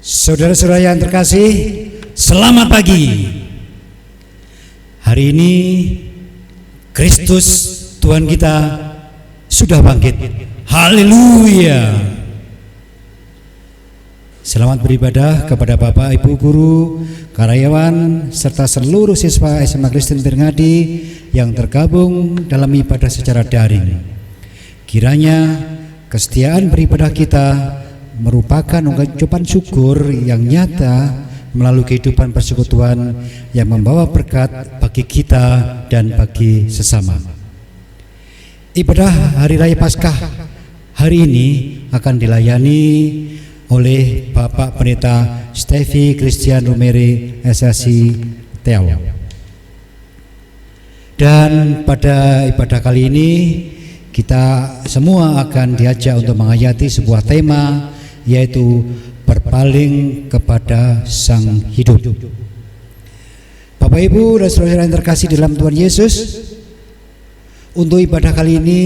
Saudara-saudara yang terkasih, selamat pagi. Hari ini Kristus Tuhan kita sudah bangkit. Haleluya. Selamat beribadah kepada Bapak, Ibu guru, karyawan, serta seluruh siswa SMA Kristen Tirngadi yang tergabung dalam ibadah secara daring. Kiranya kesetiaan beribadah kita merupakan ungkapan syukur yang nyata melalui kehidupan persekutuan yang membawa berkat bagi kita dan bagi sesama. Ibadah Hari Raya Paskah hari ini akan dilayani oleh Bapak Pendeta Stevi Christian Rumeri SLC Teau. Dan pada ibadah kali ini kita semua akan diajak untuk menghayati sebuah tema, yaitu berpaling kepada Sang Hidup. Bapak, Ibu, dan saudara yang terkasih dalam Tuhan Yesus, untuk ibadah kali ini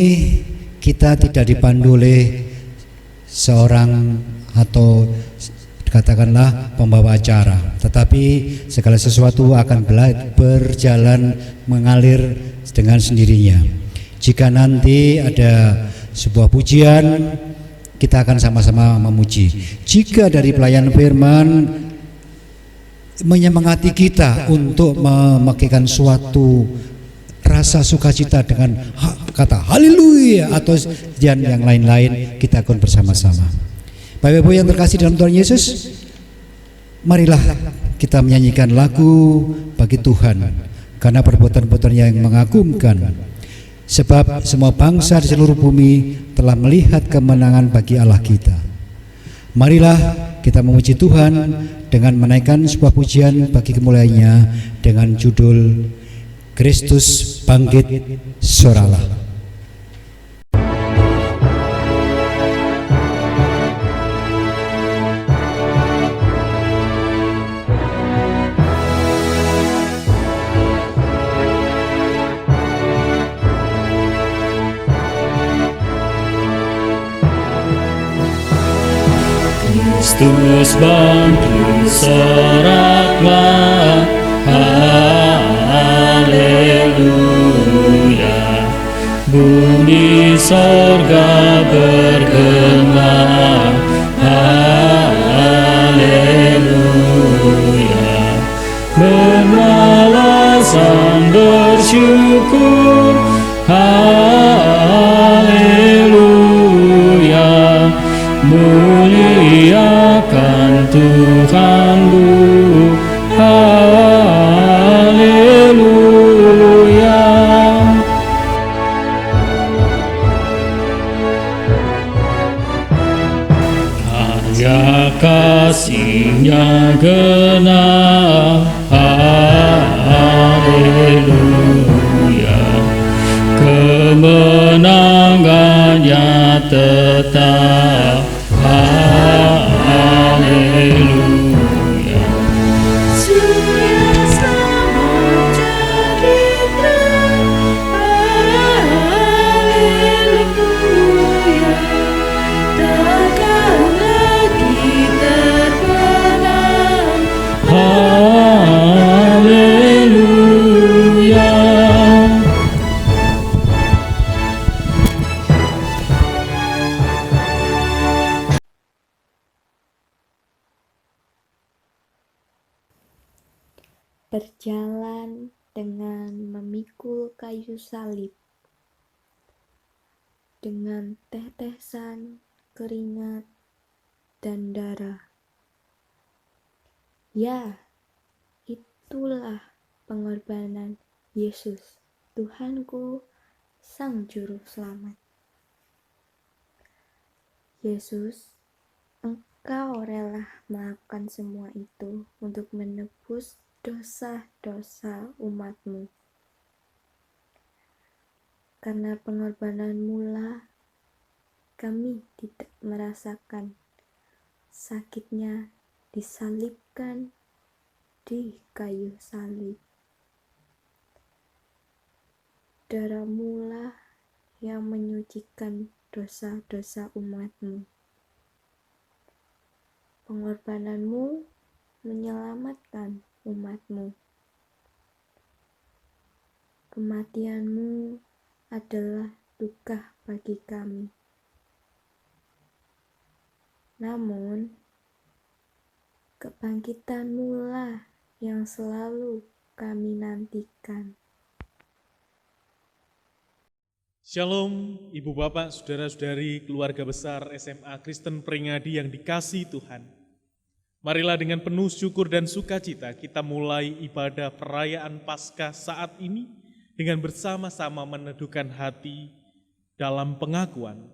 kita tidak dipandu oleh seorang atau katakanlah pembawa acara, tetapi segala sesuatu akan berjalan mengalir dengan sendirinya. Jika nanti ada sebuah pujian, kita akan sama-sama memuji. Jika dari pelayan firman menyemangati kita untuk memakaikan suatu rasa sukacita dengan kata haleluya atau yang lain-lain, kita akan bersama-sama. Bapak Ibu yang terkasih dalam Tuhan Yesus, marilah kita menyanyikan lagu bagi Tuhan karena perbuatan-perbuatan yang mengagumkan. Sebab semua bangsa di seluruh bumi telah melihat kemenangan bagi Allah kita. Marilah kita memuji Tuhan dengan menaikkan sebuah pujian bagi kemuliaannya dengan judul Kristus Bangkit, Soralah. Kristus bangkit, soraklah, haleluya. Bumi sorga bergema, haleluya. Beralasan bersyukur, haleluya. Muliakan Tuhanmu, haleluya. Karya kasih-Nya genap, haleluya. Kemenangan-Nya tetap, haleluya. Surya selamat jadi terang, haleluya. Takkan lagi terbenam, Haleluya. Berjalan dengan memikul kayu salib, dengan tetesan keringat dan darah. Ya, itulah pengorbanan Yesus, Tuhanku, Sang Juru Selamat. Yesus, Engkau rela melakukan semua itu untuk menebus dosa-dosa umat-Mu. Karena pengorbanan-Mu lah kami tidak merasakan sakitnya disalibkan di kayu salib. Darah-Mu lah yang menyucikan dosa-dosa umat-Mu. pengorbananmu menyelamatkan umatmu. Kematianmu adalah duka bagi kami. Namun, kebangkitanmu lah yang selalu kami nantikan. Shalom, Ibu Bapak, Saudara-saudari, keluarga besar SMA Kristen Pringadi yang dikasihi Tuhan. Marilah dengan penuh syukur dan sukacita kita mulai ibadah perayaan Paskah saat ini dengan bersama-sama meneduhkan hati dalam pengakuan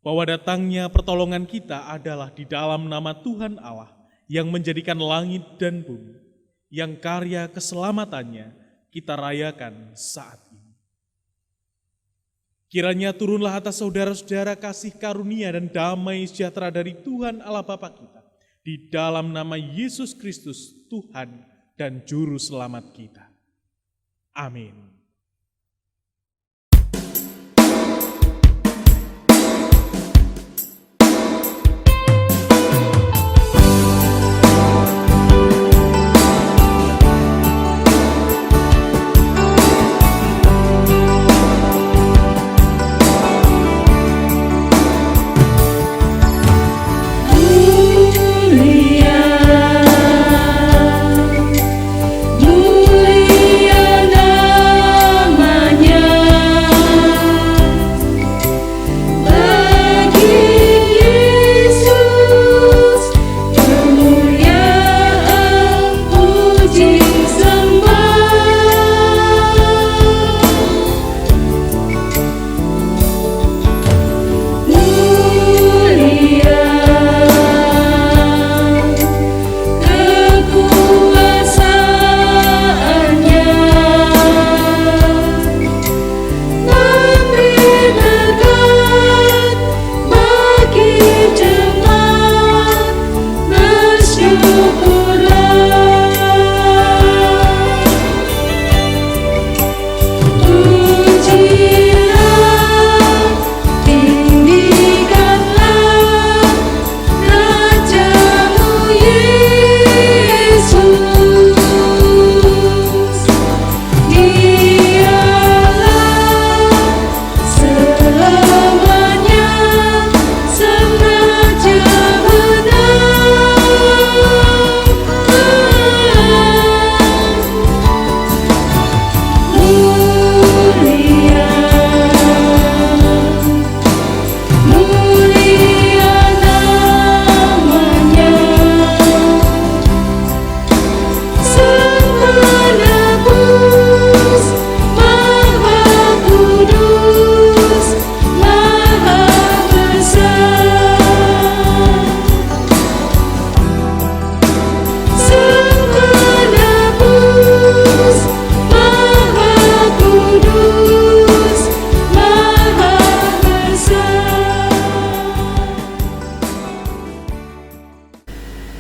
bahwa datangnya pertolongan kita adalah di dalam nama Tuhan Allah yang menjadikan langit dan bumi, yang karya keselamatannya kita rayakan saat ini. Kiranya turunlah atas saudara-saudara kasih karunia dan damai sejahtera dari Tuhan Allah Bapa kita, di dalam nama Yesus Kristus, Tuhan dan Juru Selamat kita. Amin.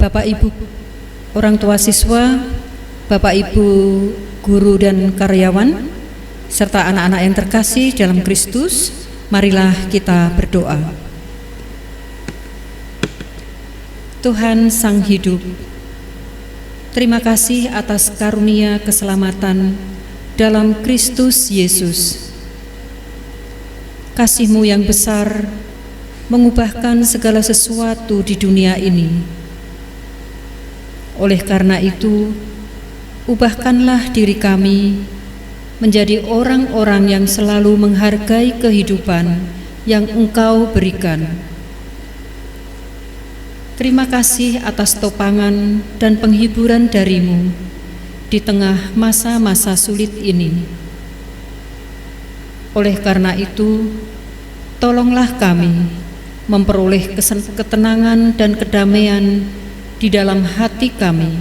Bapak Ibu orang tua siswa, Bapak Ibu guru dan karyawan, serta anak-anak yang terkasih dalam Kristus, marilah kita berdoa. Tuhan Sang Hidup, terima kasih atas karunia keselamatan dalam Kristus Yesus. Kasih-Mu yang besar mengubahkan segala sesuatu di dunia ini. Oleh karena itu, ubahkanlah diri kami menjadi orang-orang yang selalu menghargai kehidupan yang Engkau berikan. Terima kasih atas topangan dan penghiburan dari-Mu di tengah masa-masa sulit ini. Oleh karena itu, tolonglah kami memperoleh ketenangan dan kedamaian di dalam hati kami,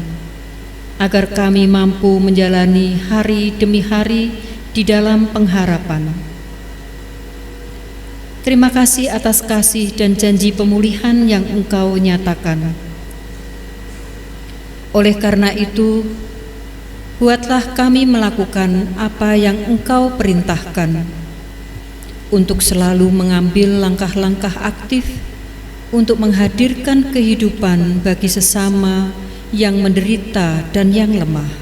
agar kami mampu menjalani hari demi hari di dalam pengharapan. Terima kasih atas kasih dan janji pemulihan yang Engkau nyatakan. Oleh karena itu, buatlah kami melakukan apa yang Engkau perintahkan, untuk selalu mengambil langkah-langkah aktif untuk menghadirkan kehidupan bagi sesama yang menderita dan yang lemah.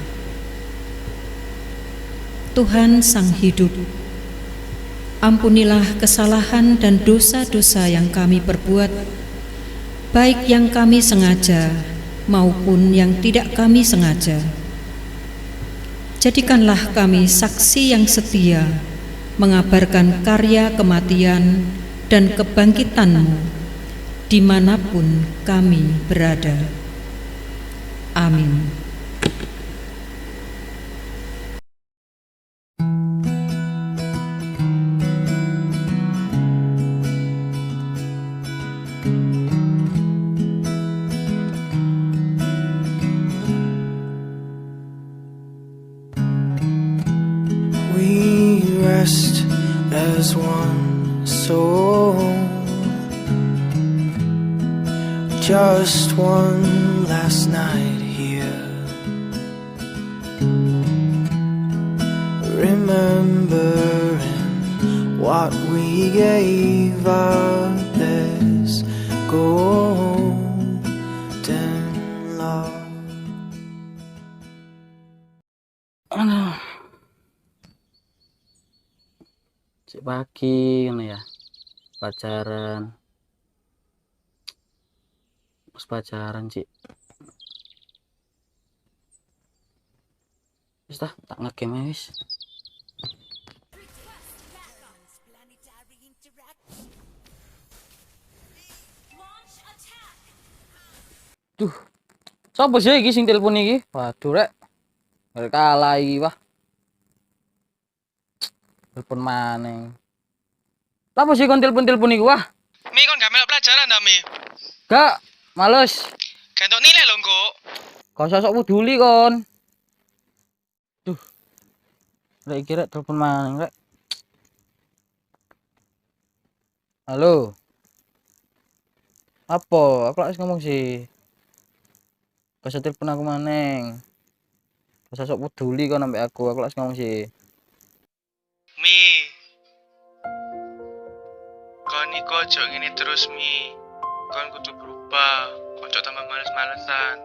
Tuhan Sang Hidup, ampunilah kesalahan dan dosa-dosa yang kami perbuat, baik yang kami sengaja maupun yang tidak kami sengaja. Jadikanlah kami saksi yang setia mengabarkan karya kematian dan kebangkitan-Mu dimanapun kami berada. Amin. We rest as one soul, just one last night here, remembering what we gave up this golden love. Cik pagi ngono ya. Pacaran. Pas pacaran, Cik. Wis tak ngegame wis. Duh. Sopo sih iki sing telepon iki? Waduh rek. Arek kalah iki, wah. Telepon maneh. Lapo sih kon telepon iku wah? Mi kon gak melok pelajaran ta, Mi? Gak, males. Gak entuk nilai lho, Ngko. Gak usah sok peduli kon. Duh. Rek iki rek telepon maneh rek. Halo. Apa? Aku lagi ngomong sih. Gak usah telepon aku maneh. Gak usah sok peduli kon ambek aku lagi ngomong sih. Mi. Kon iku ojo ngene terus, Mi. Kon kudu berubah, ojo tambah males-malesan.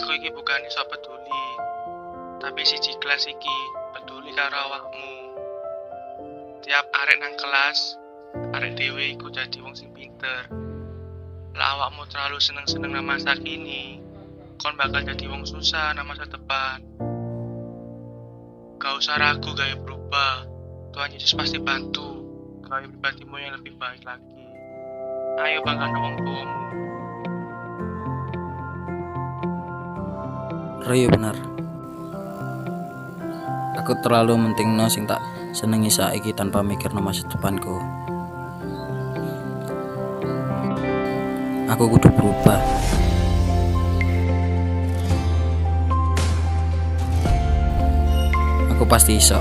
Aku iki bukan iso peduli, tapi siji kelas iki peduli karo awakmu. Tiap arek nang kelas, arek dhewe iku dadi wong sing pinter. Lah awakmu terlalu seneng-seneng nang masa kini, kon bakal jadi wong susah nang masa depan. Gak usah ragu gaya berubah. Tuhan Yesus pasti bantu gaya pribadimu yang lebih baik lagi. Ayo bangga wong tuamu. Rayo bener. Aku terlalu mentingno sing tak senengi saiki tanpa mikirno masa depanku. Aku kudu berubah. Aku pasti iso.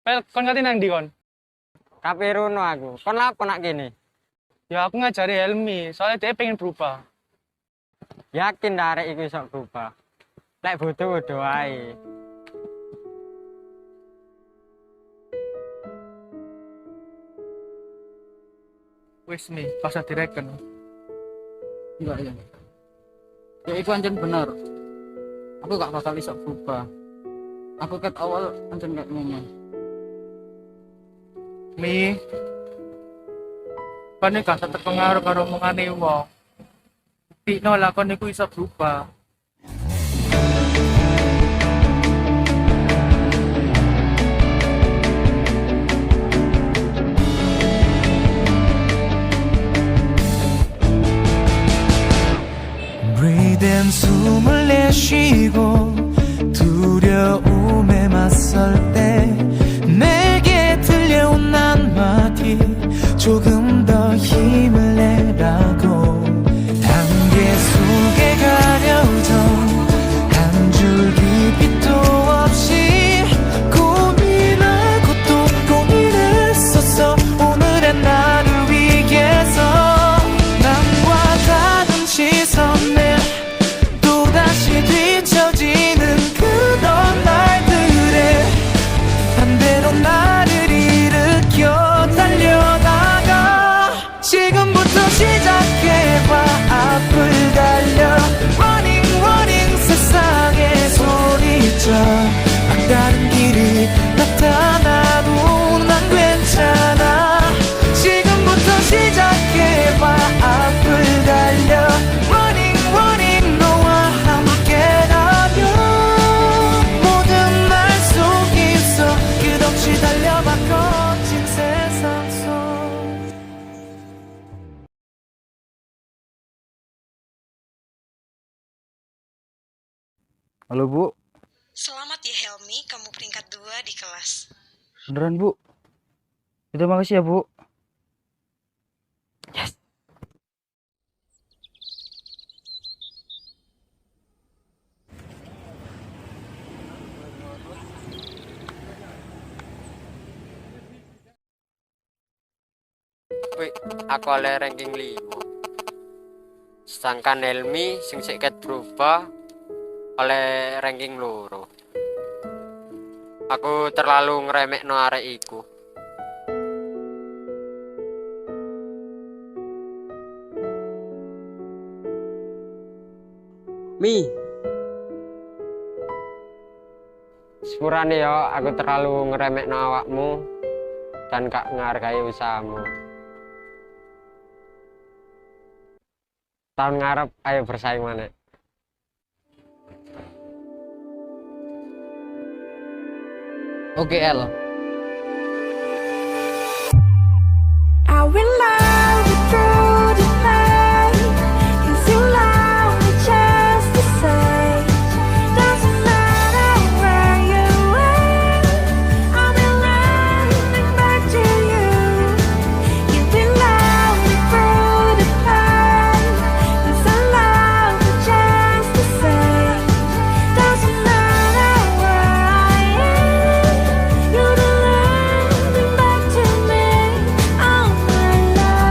Pel, kon ngerti nang ndi kon? Kape rono aku. Kon lapo nak kene? Ya aku ngajari Helmi, soalnya dia pengen berubah. Yakin arek iku iso berubah. Lek bodoh-bodoh wae. Wis Mi, gak usah direken. Enggak ya. Ya itu anjen bener. Aku gak bakal iso berubah. Aku ket awal anjen gak ngomong. Mi, kon iki gak terpengaruh karo omongane wong. Dikno lah kon iku iso berubah. Breathe in 숨을 내쉬고 두려움에 맞설 때 내게 들려온 한마디 조금 더 힘을 내라고 단계 속에 가려져 한 줄기 빛도 없이 고민하고 또 고민했었어 오늘의 나를 위해서 남과 다른 시선에 또다시 뒤처지는 그런 날들에 반대로 나를 일으켜 달려나가 지금부터 시작해봐 앞을 달려 Running running 세상에 소리쳐 막다른 길이 나타나도 난 괜찮아 지금부터 시작해봐 앞을 달려 Running running 너와 함께라면 모든 날 속 있어 끝없이 달려봐 거친 세상 속 Halo Bu, Selamat ya Helmi, kamu peringkat 2 di kelas. beneran Bu? Terima kasih ya Bu. Yes. Wih, aku oleh ranking 5. Sedangkan Helmi sing sik ket berubah oleh ranking 2. Aku terlalu ngeremekno arek iku. Mi. Sepurane ya, aku terlalu ngeremekno awakmu dan gak ngargai usahamu. Tahun ngarep ayo bersaing maneh. Oke El. I will love you through the night, 'cause you allow me just to say, doesn't matter where you are, I'll be running back to you. You will love me through the night, 'cause I love you just to say, doesn't matter where I am, you'll be running back to me, oh my love.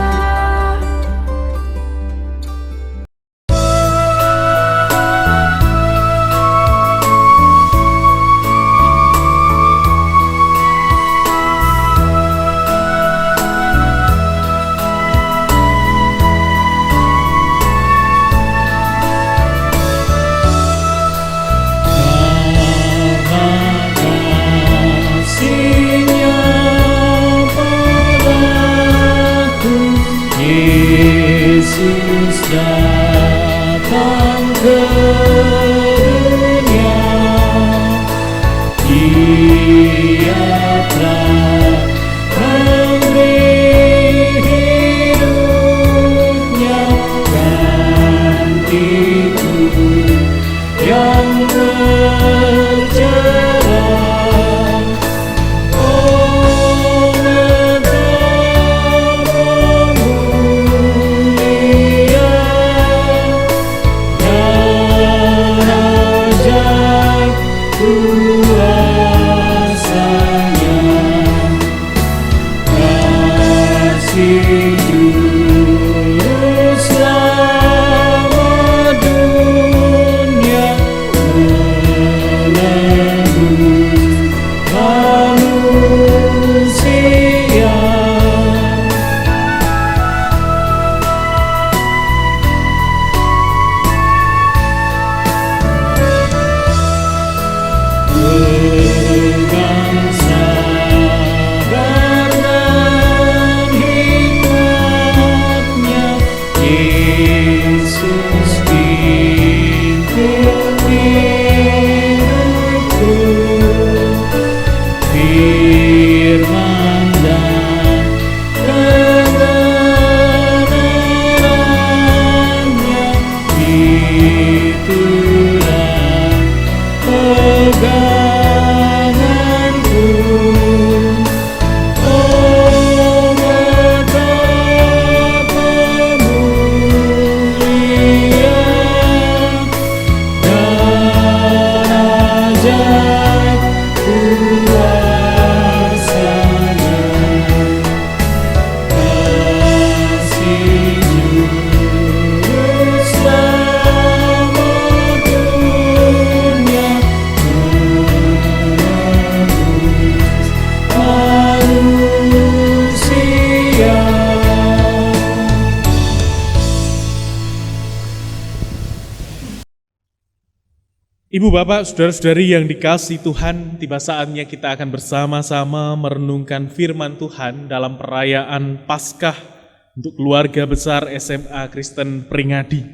Ibu bapak, saudara-saudari yang dikasihi Tuhan, tiba saatnya kita akan bersama-sama merenungkan firman Tuhan dalam perayaan Paskah untuk keluarga besar SMA Kristen Pringadi.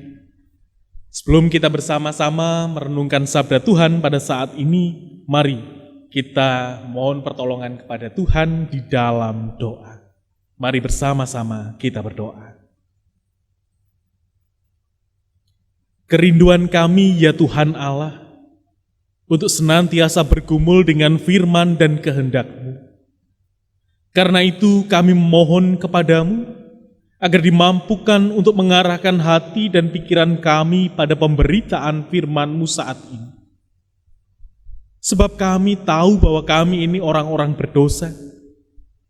Sebelum kita bersama-sama merenungkan sabda Tuhan pada saat ini, mari kita mohon pertolongan kepada Tuhan di dalam doa. Mari bersama-sama kita berdoa. Kerinduan kami ya Tuhan Allah, untuk senantiasa bergumul dengan firman dan kehendak-Mu. Karena itu kami memohon kepadamu, agar dimampukan untuk mengarahkan hati dan pikiran kami pada pemberitaan firman-Mu saat ini. Sebab kami tahu bahwa kami ini orang-orang berdosa.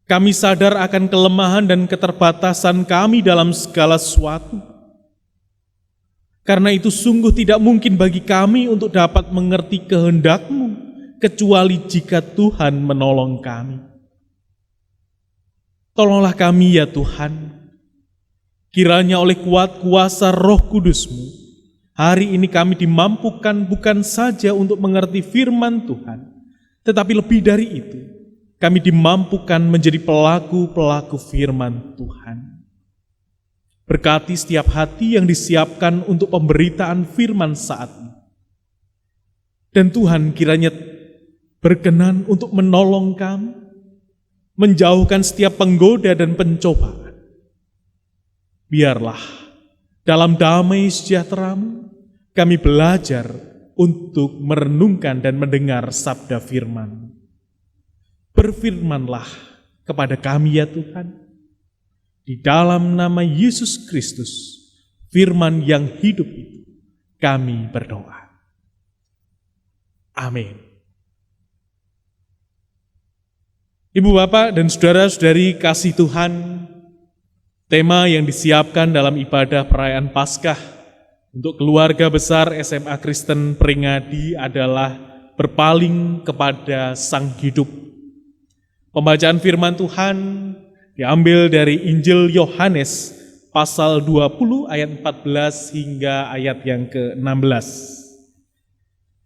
Kami sadar akan kelemahan dan keterbatasan kami dalam segala sesuatu. Karena itu sungguh tidak mungkin bagi kami untuk dapat mengerti kehendak-Mu, kecuali jika Tuhan menolong kami. Tolonglah kami ya Tuhan, kiranya oleh kuat kuasa Roh Kudus-Mu, hari ini kami dimampukan bukan saja untuk mengerti firman Tuhan, tetapi lebih dari itu, kami dimampukan menjadi pelaku-pelaku firman Tuhan. Berkati setiap hati yang disiapkan untuk pemberitaan firman saat ini. Dan Tuhan kiranya berkenan untuk menolong kami, menjauhkan setiap penggoda dan pencobaan. Biarlah dalam damai sejahtera-Mu, kami belajar untuk merenungkan dan mendengar sabda firman. Berfirmanlah kepada kami ya Tuhan, di dalam nama Yesus Kristus, firman yang hidup itu, kami berdoa. Amin. Ibu bapak dan saudara-saudari kasih Tuhan, tema yang disiapkan dalam ibadah perayaan Paskah untuk keluarga besar SMA Kristen Pringadi adalah berpaling kepada Sang Hidup. Pembacaan firman Tuhan diambil dari Injil Yohanes pasal 20 ayat 14 hingga ayat yang ke-16.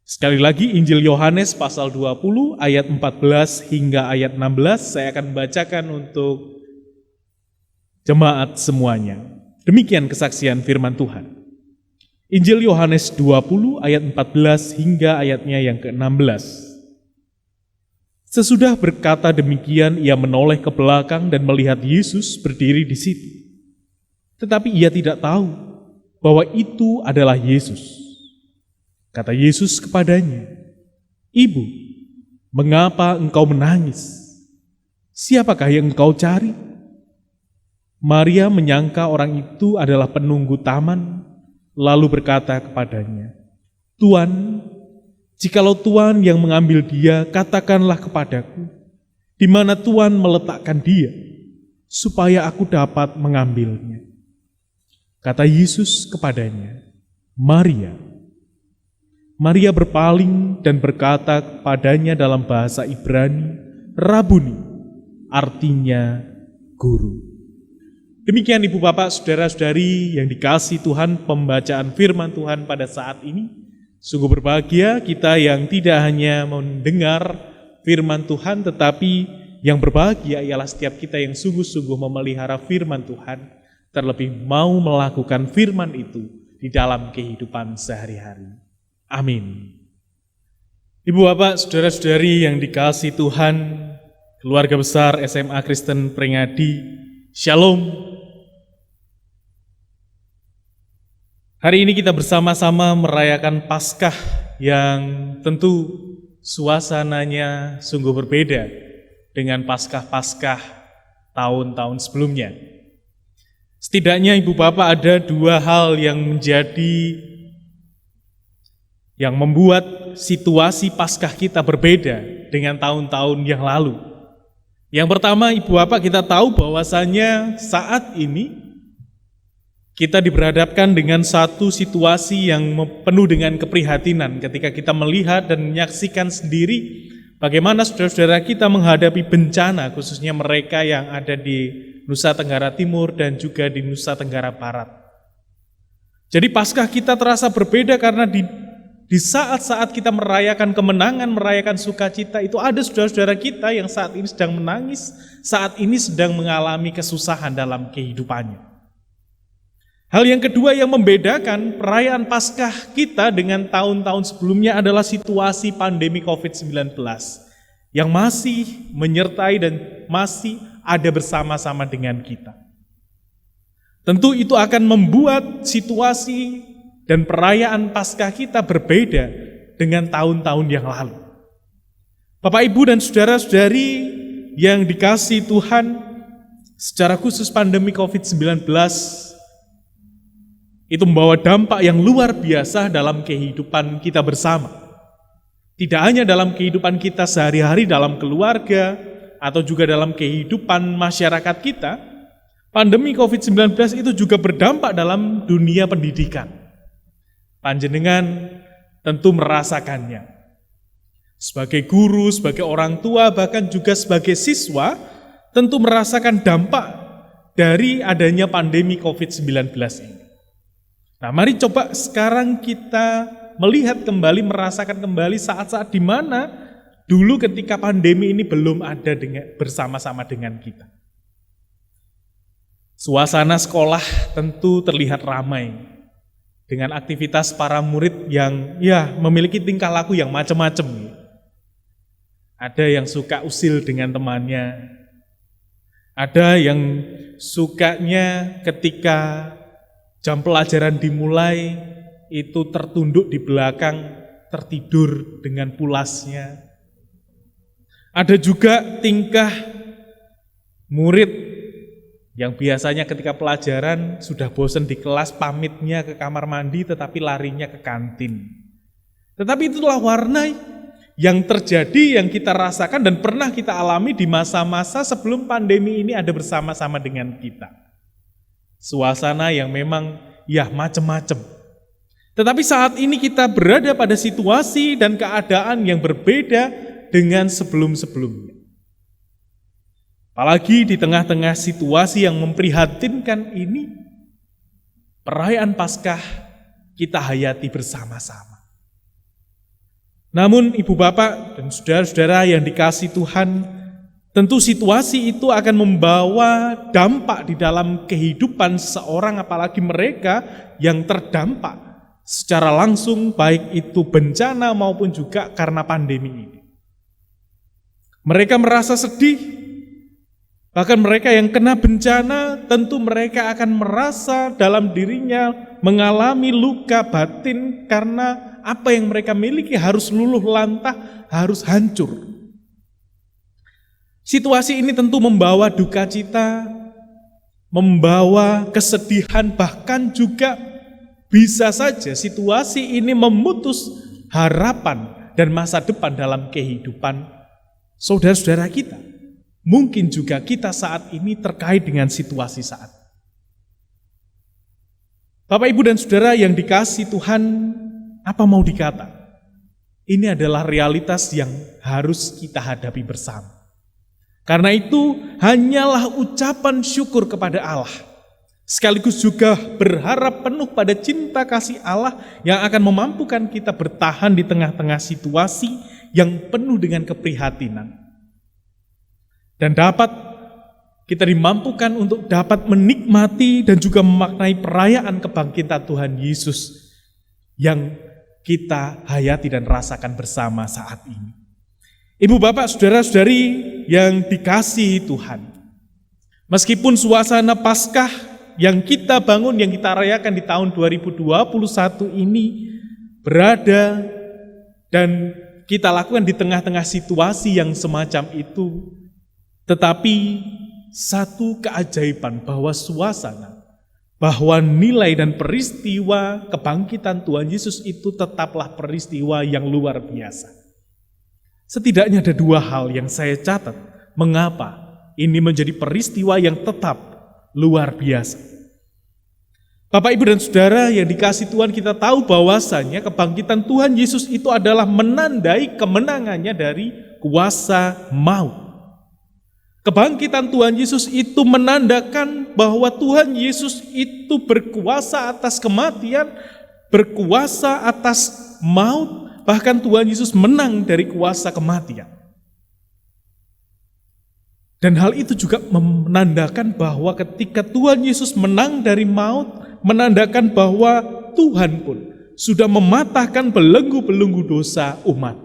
Sekali lagi Injil Yohanes pasal 20 ayat 14 hingga ayat 16 saya akan bacakan untuk jemaat semuanya. Demikian kesaksian firman Tuhan. Injil Yohanes 20 ayat 14 hingga ayatnya yang ke-16. Sesudah berkata demikian, ia menoleh ke belakang dan melihat Yesus berdiri di situ. Tetapi ia tidak tahu bahwa itu adalah Yesus. Kata Yesus kepadanya, "Ibu, mengapa engkau menangis? Siapakah yang engkau cari?" Maria menyangka orang itu adalah penunggu taman, lalu berkata kepadanya, "Tuan, jikalau Tuan yang mengambil dia, katakanlah kepadaku, di mana Tuan meletakkan dia, supaya aku dapat mengambilnya." Kata Yesus kepadanya, "Maria." Maria berpaling dan berkata kepadanya dalam bahasa Ibrani, "Rabuni," artinya guru. Demikian ibu bapak, saudara-saudari yang dikasihi Tuhan, pembacaan firman Tuhan pada saat ini. Sungguh berbahagia kita yang tidak hanya mendengar firman Tuhan, tetapi yang berbahagia ialah setiap kita yang sungguh-sungguh memelihara firman Tuhan, terlebih mau melakukan firman itu di dalam kehidupan sehari-hari. Amin. Ibu bapak, saudara-saudari yang dikasihi Tuhan, keluarga besar SMA Kristen Pringadi, Shalom. Hari ini kita bersama-sama merayakan Paskah yang tentu suasananya sungguh berbeda dengan Paskah-Paskah tahun-tahun sebelumnya. Setidaknya ibu bapak ada dua hal yang membuat situasi Paskah kita berbeda dengan tahun-tahun yang lalu. Yang pertama ibu bapak, kita tahu bahwasanya saat ini kita diberhadapkan dengan satu situasi yang penuh dengan keprihatinan ketika kita melihat dan menyaksikan sendiri bagaimana saudara-saudara kita menghadapi bencana, khususnya mereka yang ada di Nusa Tenggara Timur dan juga di Nusa Tenggara Barat. Jadi Paskah kita terasa berbeda karena Di saat-saat kita merayakan kemenangan, merayakan sukacita, itu ada saudara-saudara kita yang saat ini sedang menangis, saat ini sedang mengalami kesusahan dalam kehidupannya. Hal yang kedua yang membedakan perayaan Paskah kita dengan tahun-tahun sebelumnya adalah situasi pandemi COVID-19 yang masih menyertai dan masih ada bersama-sama dengan kita. Tentu itu akan membuat situasi dan perayaan Paskah kita berbeda dengan tahun-tahun yang lalu. Bapak, Ibu, dan saudara-saudari yang dikasihi Tuhan, secara khusus pandemi COVID-19 itu membawa dampak yang luar biasa dalam kehidupan kita bersama. Tidak hanya dalam kehidupan kita sehari-hari dalam keluarga atau juga dalam kehidupan masyarakat kita, pandemi COVID-19 itu juga berdampak dalam dunia pendidikan. Panjenengan tentu merasakannya. Sebagai guru, sebagai orang tua, bahkan juga sebagai siswa, tentu merasakan dampak dari adanya pandemi COVID-19 ini. Nah, mari coba sekarang kita melihat kembali, merasakan kembali saat-saat di mana dulu ketika pandemi ini belum ada bersama-sama dengan kita. Suasana sekolah tentu terlihat ramai dengan aktivitas para murid yang memiliki tingkah laku yang macam-macam. Ada yang suka usil dengan temannya, ada yang sukanya ketika jam pelajaran dimulai itu tertunduk di belakang, tertidur dengan pulasnya. Ada juga tingkah murid yang biasanya ketika pelajaran sudah bosan di kelas, pamitnya ke kamar mandi tetapi larinya ke kantin. Tetapi itulah warna yang terjadi, yang kita rasakan dan pernah kita alami di masa-masa sebelum pandemi ini ada bersama-sama dengan kita. Suasana yang memang macam-macam. Tetapi saat ini kita berada pada situasi dan keadaan yang berbeda dengan sebelum-sebelumnya. Apalagi di tengah-tengah situasi yang memprihatinkan ini, perayaan Paskah kita hayati bersama-sama. Namun Ibu Bapak dan saudara-saudara yang dikasihi Tuhan, tentu situasi itu akan membawa dampak di dalam kehidupan seseorang, apalagi mereka yang terdampak secara langsung, baik itu bencana maupun juga karena pandemi ini. Mereka merasa sedih. Bahkan mereka yang kena bencana, tentu mereka akan merasa dalam dirinya mengalami luka batin karena apa yang mereka miliki harus luluh lantah, harus hancur. Situasi ini tentu membawa duka cita, membawa kesedihan, bahkan juga bisa saja situasi ini memutus harapan dan masa depan dalam kehidupan saudara-saudara kita. Mungkin juga kita saat ini terkait dengan situasi saat. Bapak, Ibu, dan saudara yang dikasihi Tuhan, apa mau dikata? Ini adalah realitas yang harus kita hadapi bersama. Karena itu, hanyalah ucapan syukur kepada Allah. Sekaligus juga berharap penuh pada cinta kasih Allah yang akan memampukan kita bertahan di tengah-tengah situasi yang penuh dengan keprihatinan. Dan dapat kita dimampukan untuk dapat menikmati dan juga memaknai perayaan kebangkitan Tuhan Yesus yang kita hayati dan rasakan bersama saat ini. Ibu, Bapak, saudara-saudari yang dikasihi Tuhan, meskipun suasana Paskah yang kita bangun, yang kita rayakan di tahun 2021 ini berada dan kita lakukan di tengah-tengah situasi yang semacam itu, tetapi satu keajaiban bahwa suasana, bahwa nilai dan peristiwa kebangkitan Tuhan Yesus itu tetaplah peristiwa yang luar biasa. Setidaknya ada dua hal yang saya catat, mengapa ini menjadi peristiwa yang tetap luar biasa. Bapak, Ibu, dan saudara yang dikasihi Tuhan, kita tahu bahwasanya kebangkitan Tuhan Yesus itu adalah menandai kemenangannya dari kuasa maut. Kebangkitan Tuhan Yesus itu menandakan bahwa Tuhan Yesus itu berkuasa atas kematian berkuasa atas maut, bahkan Tuhan Yesus menang dari kuasa kematian. Dan hal itu juga menandakan bahwa ketika Tuhan Yesus menang dari maut, menandakan bahwa Tuhan pun sudah mematahkan belenggu-belenggu dosa umat.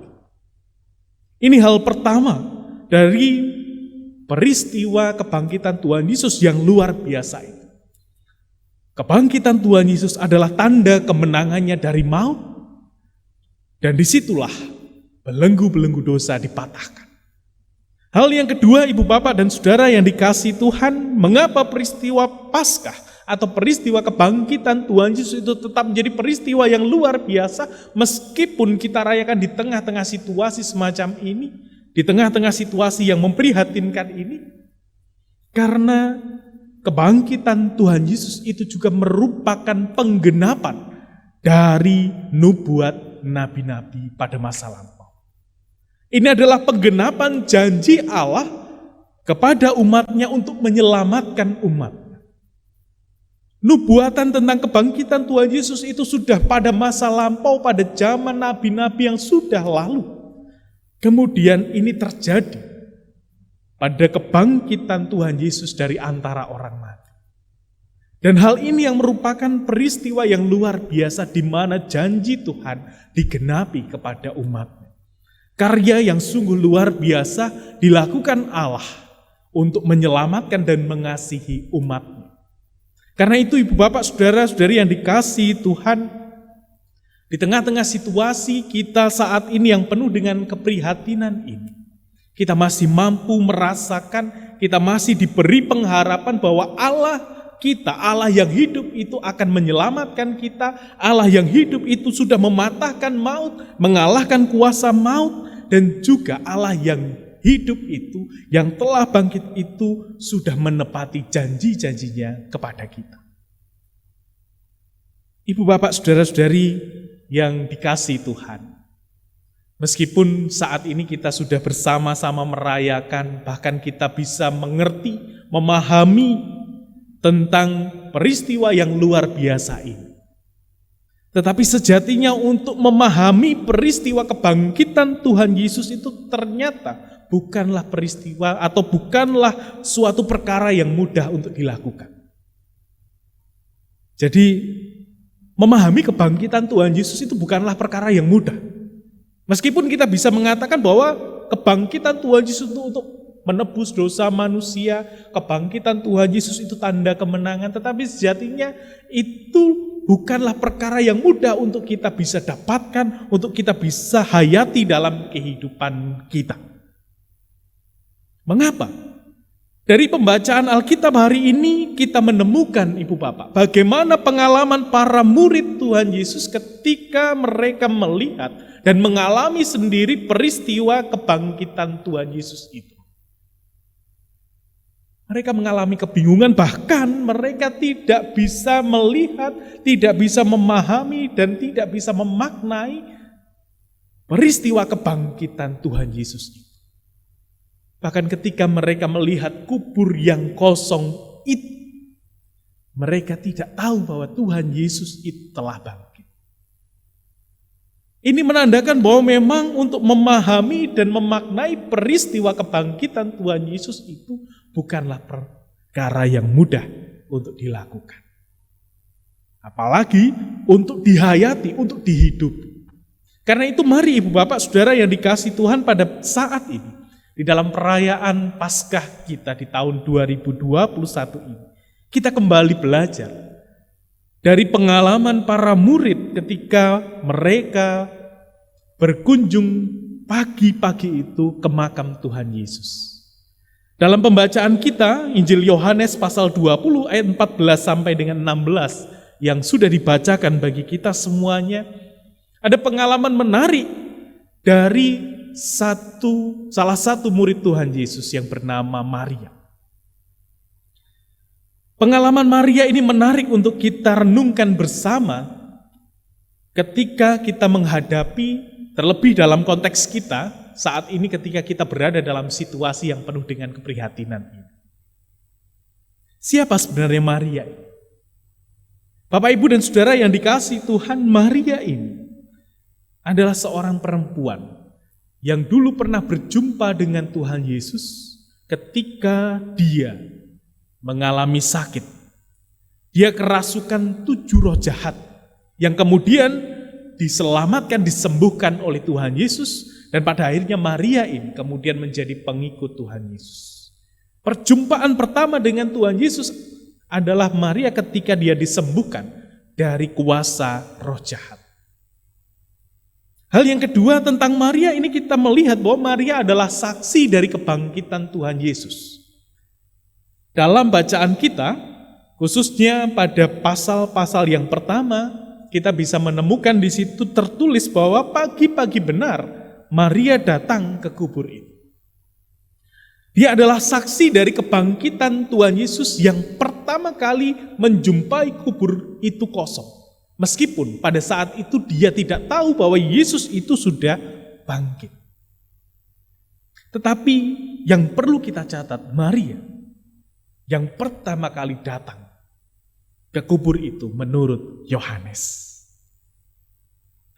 Ini hal pertama dari peristiwa kebangkitan Tuhan Yesus yang luar biasa itu. Kebangkitan Tuhan Yesus adalah tanda kemenangannya dari maut, dan disitulah belenggu-belenggu dosa dipatahkan. Hal yang kedua, Ibu Bapak dan Saudara yang dikasihi Tuhan, mengapa peristiwa Paskah atau peristiwa kebangkitan Tuhan Yesus itu tetap menjadi peristiwa yang luar biasa meskipun kita rayakan di tengah-tengah situasi semacam ini, di tengah-tengah situasi yang memprihatinkan ini? Karena kebangkitan Tuhan Yesus itu juga merupakan penggenapan dari nubuat nabi-nabi pada masa lampau. Ini adalah penggenapan janji Allah kepada umatnya untuk menyelamatkan umatnya. Nubuatan tentang kebangkitan Tuhan Yesus itu sudah pada masa lampau, pada zaman nabi-nabi yang sudah lalu. Kemudian ini terjadi pada kebangkitan Tuhan Yesus dari antara orang mati. Dan hal ini yang merupakan peristiwa yang luar biasa di mana janji Tuhan digenapi kepada umatnya. Karya yang sungguh luar biasa dilakukan Allah untuk menyelamatkan dan mengasihi umatnya. Karena itu Ibu Bapak Saudara-saudari yang dikasihi Tuhan, di tengah-tengah situasi kita saat ini yang penuh dengan keprihatinan ini, kita masih mampu merasakan, kita masih diberi pengharapan bahwa Allah kita, Allah yang hidup itu akan menyelamatkan kita, Allah yang hidup itu sudah mematahkan maut, mengalahkan kuasa maut, dan juga Allah yang hidup itu, yang telah bangkit itu sudah menepati janji-janjinya kepada kita. Ibu Bapak Saudara-saudari yang dikasihi Tuhan, meskipun saat ini kita sudah bersama-sama merayakan, bahkan kita bisa mengerti, memahami tentang peristiwa yang luar biasa ini. Tetapi sejatinya untuk memahami peristiwa kebangkitan Tuhan Yesus itu ternyata bukanlah peristiwa atau bukanlah suatu perkara yang mudah untuk dilakukan. Jadi memahami kebangkitan Tuhan Yesus itu bukanlah perkara yang mudah. Meskipun kita bisa mengatakan bahwa kebangkitan Tuhan Yesus itu untuk menebus dosa manusia, kebangkitan Tuhan Yesus itu tanda kemenangan, tetapi sejatinya itu bukanlah perkara yang mudah untuk kita bisa dapatkan, untuk kita bisa hayati dalam kehidupan kita. Mengapa? Dari pembacaan Alkitab hari ini kita menemukan Ibu Bapak, bagaimana pengalaman para murid Tuhan Yesus ketika mereka melihat dan mengalami sendiri peristiwa kebangkitan Tuhan Yesus itu. Mereka mengalami kebingungan, bahkan mereka tidak bisa melihat, tidak bisa memahami, dan tidak bisa memaknai peristiwa kebangkitan Tuhan Yesus itu. Bahkan ketika mereka melihat kubur yang kosong itu, mereka tidak tahu bahwa Tuhan Yesus itu telah bangkit. Ini menandakan bahwa memang untuk memahami dan memaknai peristiwa kebangkitan Tuhan Yesus itu bukanlah perkara yang mudah untuk dilakukan. Apalagi untuk dihayati, untuk dihidupi. Karena itu mari Ibu Bapak Saudara yang dikasihi Tuhan pada saat ini, di dalam perayaan Paskah kita di tahun 2021 ini, kita kembali belajar dari pengalaman para murid ketika mereka berkunjung pagi-pagi itu ke makam Tuhan Yesus. Dalam pembacaan kita, Injil Yohanes pasal 20 ayat 14 sampai dengan 16 yang sudah dibacakan bagi kita semuanya, ada pengalaman menarik dari salah satu murid Tuhan Yesus yang bernama Maria. Pengalaman Maria ini menarik untuk kita renungkan bersama ketika kita menghadapi, terlebih dalam konteks kita, saat ini ketika kita berada dalam situasi yang penuh dengan keprihatinan ini. Siapa sebenarnya Maria? Bapak, Ibu, dan Saudara yang dikasihi Tuhan, Maria ini adalah seorang perempuan yang dulu pernah berjumpa dengan Tuhan Yesus ketika dia mengalami sakit. Dia kerasukan 7 roh jahat yang kemudian diselamatkan, disembuhkan oleh Tuhan Yesus, dan pada akhirnya Maria ini kemudian menjadi pengikut Tuhan Yesus. Perjumpaan pertama dengan Tuhan Yesus adalah Maria ketika dia disembuhkan dari kuasa roh jahat. Hal yang kedua tentang Maria ini, kita melihat bahwa Maria adalah saksi dari kebangkitan Tuhan Yesus. Dalam bacaan kita, khususnya pada pasal-pasal yang pertama, kita bisa menemukan di situ tertulis bahwa pagi-pagi benar Maria datang ke kubur itu. Dia adalah saksi dari kebangkitan Tuhan Yesus yang pertama kali menjumpai kubur itu kosong. Meskipun pada saat itu dia tidak tahu bahwa Yesus itu sudah bangkit. Tetapi yang perlu kita catat, Maria yang pertama kali datang ke kubur itu menurut Yohanes.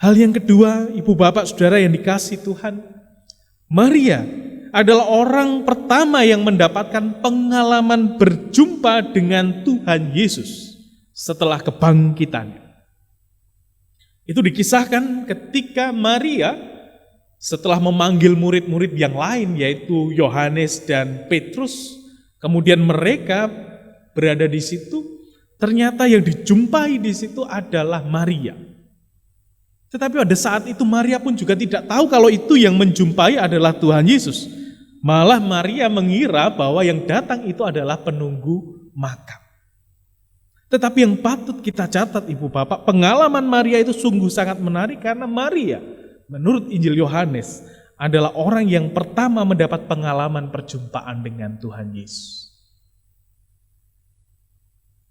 Hal yang kedua, Ibu Bapak Saudara yang dikasihi Tuhan, Maria adalah orang pertama yang mendapatkan pengalaman berjumpa dengan Tuhan Yesus setelah kebangkitannya. Itu dikisahkan ketika Maria setelah memanggil murid-murid yang lain, yaitu Yohanes dan Petrus, kemudian mereka berada di situ, ternyata yang dijumpai di situ adalah Maria. Tetapi pada saat itu Maria pun juga tidak tahu kalau itu yang menjumpai adalah Tuhan Yesus. Malah Maria mengira bahwa yang datang itu adalah penunggu makam. Tetapi yang patut kita catat, Ibu Bapak, pengalaman Maria itu sungguh sangat menarik karena Maria, menurut Injil Yohanes, adalah orang yang pertama mendapat pengalaman perjumpaan dengan Tuhan Yesus.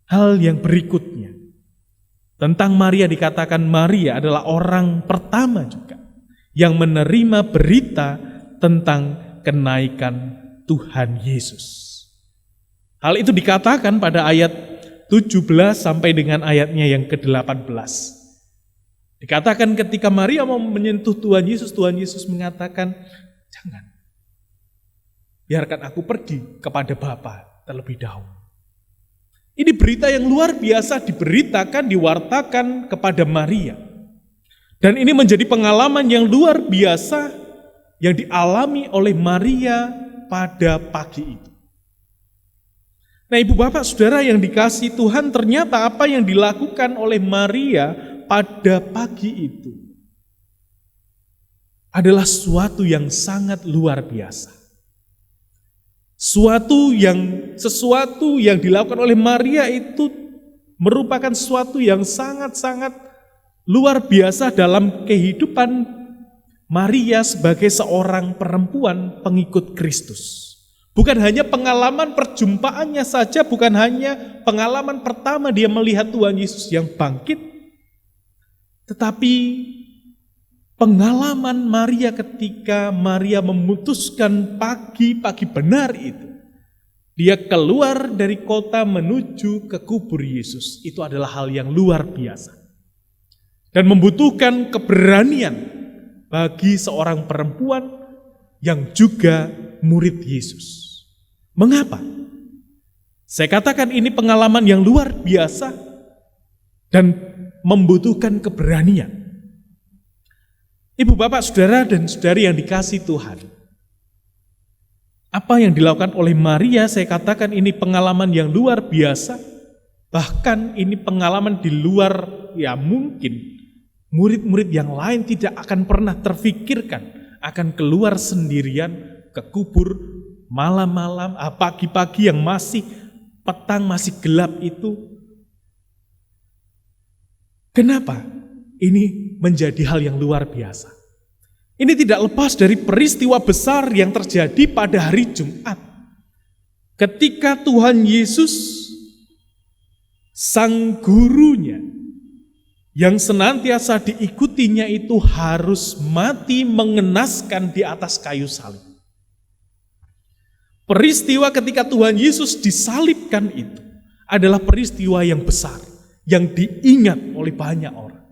Hal yang berikutnya, tentang Maria dikatakan Maria adalah orang pertama juga yang menerima berita tentang kenaikan Tuhan Yesus. Hal itu dikatakan pada ayat 17 sampai dengan ayatnya yang ke-18. Dikatakan ketika Maria mau menyentuh Tuhan Yesus mengatakan, "Jangan. Biarkan aku pergi kepada Bapa terlebih dahulu." Ini berita yang luar biasa diberitakan, diwartakan kepada Maria. Dan ini menjadi pengalaman yang luar biasa yang dialami oleh Maria pada pagi itu. Nah, Ibu Bapak Saudara yang dikasihi Tuhan, ternyata apa yang dilakukan oleh Maria pada pagi itu adalah sesuatu yang sangat luar biasa. Sesuatu yang dilakukan oleh Maria itu merupakan sesuatu yang sangat-sangat luar biasa dalam kehidupan Maria sebagai seorang perempuan pengikut Kristus. Bukan hanya pengalaman perjumpaannya saja, bukan hanya pengalaman pertama dia melihat Tuhan Yesus yang bangkit, tetapi pengalaman Maria ketika Maria memutuskan pagi-pagi benar itu, dia keluar dari kota menuju ke kubur Yesus, itu adalah hal yang luar biasa. Dan membutuhkan keberanian bagi seorang perempuan yang juga murid Yesus. Mengapa? Saya katakan ini pengalaman yang luar biasa dan membutuhkan keberanian. Ibu Bapak Saudara dan Saudari yang dikasihi Tuhan, apa yang dilakukan oleh Maria, saya katakan ini pengalaman yang luar biasa. Bahkan ini pengalaman di luar, ya mungkin murid-murid yang lain tidak akan pernah terfikirkan akan keluar sendirian ke kubur malam-malam, pagi-pagi yang masih petang, masih gelap itu. Kenapa? Ini menjadi hal yang luar biasa. Ini tidak lepas dari peristiwa besar yang terjadi pada hari Jumat. Ketika Tuhan Yesus, sang gurunya, yang senantiasa diikutinya itu harus mati mengenaskan di atas kayu salib. Peristiwa ketika Tuhan Yesus disalibkan itu adalah peristiwa yang besar, yang diingat oleh banyak orang.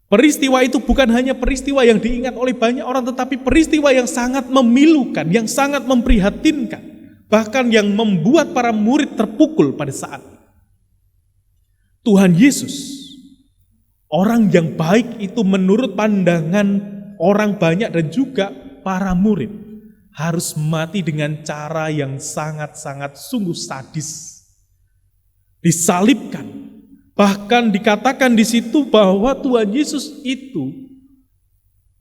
Peristiwa itu bukan hanya peristiwa yang diingat oleh banyak orang, tetapi peristiwa yang sangat memilukan, yang sangat memprihatinkan, bahkan yang membuat para murid terpukul pada saat itu. Tuhan Yesus, orang yang baik itu menurut pandangan orang banyak dan juga para murid, harus mati dengan cara yang sangat-sangat sungguh sadis. Disalibkan. Bahkan dikatakan di situ bahwa Tuhan Yesus itu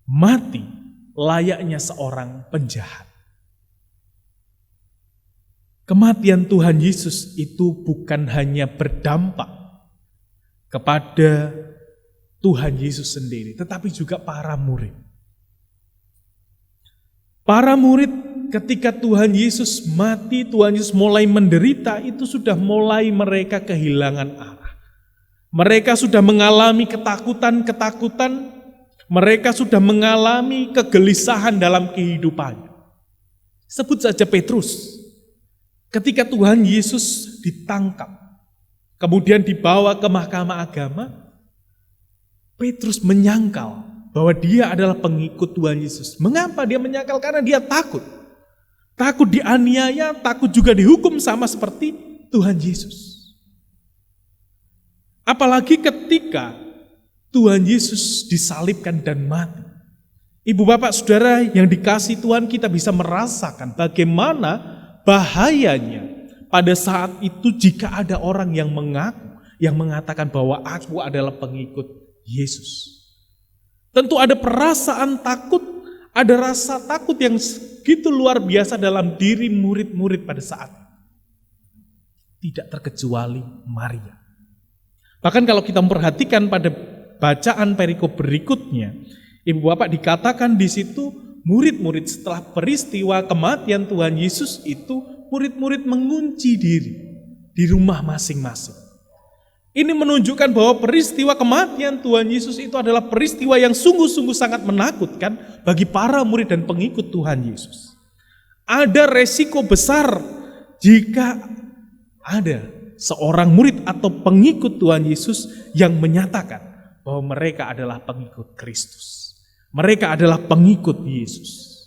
mati layaknya seorang penjahat. Kematian Tuhan Yesus itu bukan hanya berdampak kepada Tuhan Yesus sendiri, tetapi juga para murid. Para murid ketika Tuhan Yesus mati, Tuhan Yesus mulai menderita, itu sudah mulai mereka kehilangan arah. Mereka sudah mengalami ketakutan-ketakutan, mereka sudah mengalami kegelisahan dalam kehidupannya. Sebut saja Petrus. Ketika Tuhan Yesus ditangkap, kemudian dibawa ke mahkamah agama, Petrus menyangkal bahwa dia adalah pengikut Tuhan Yesus. Mengapa dia menyangkal? Karena dia takut. Takut dianiaya, takut juga dihukum sama seperti Tuhan Yesus. Apalagi ketika Tuhan Yesus disalibkan dan mati. Ibu bapak saudara yang dikasihi Tuhan, kita bisa merasakan bagaimana bahayanya pada saat itu jika ada orang yang mengaku, yang mengatakan bahwa aku adalah pengikut Yesus. Tentu ada perasaan takut, ada rasa takut yang begitu luar biasa dalam diri murid-murid pada saat itu. Tidak terkecuali Maria. Bahkan kalau kita memperhatikan pada bacaan perikop berikutnya, ibu bapak dikatakan di situ murid-murid setelah peristiwa kematian Tuhan Yesus itu murid-murid mengunci diri di rumah masing-masing. Ini menunjukkan bahwa peristiwa kematian Tuhan Yesus itu adalah peristiwa yang sungguh-sungguh sangat menakutkan bagi para murid dan pengikut Tuhan Yesus. Ada resiko besar jika ada seorang murid atau pengikut Tuhan Yesus yang menyatakan bahwa mereka adalah pengikut Kristus. Mereka adalah pengikut Yesus.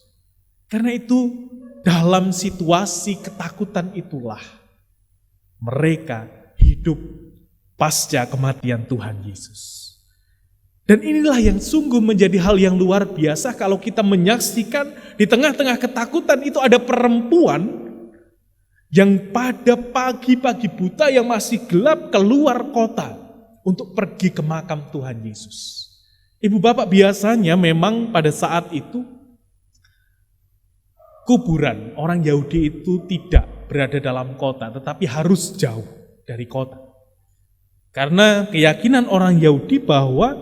Karena itu dalam situasi ketakutan itulah mereka hidup pasca kematian Tuhan Yesus. Dan inilah yang sungguh menjadi hal yang luar biasa kalau kita menyaksikan di tengah-tengah ketakutan itu ada perempuan yang pada pagi-pagi buta yang masih gelap keluar kota untuk pergi ke makam Tuhan Yesus. Ibu bapak biasanya memang pada saat itu kuburan orang Yahudi itu tidak berada dalam kota tetapi harus jauh dari kota. Karena keyakinan orang Yahudi bahwa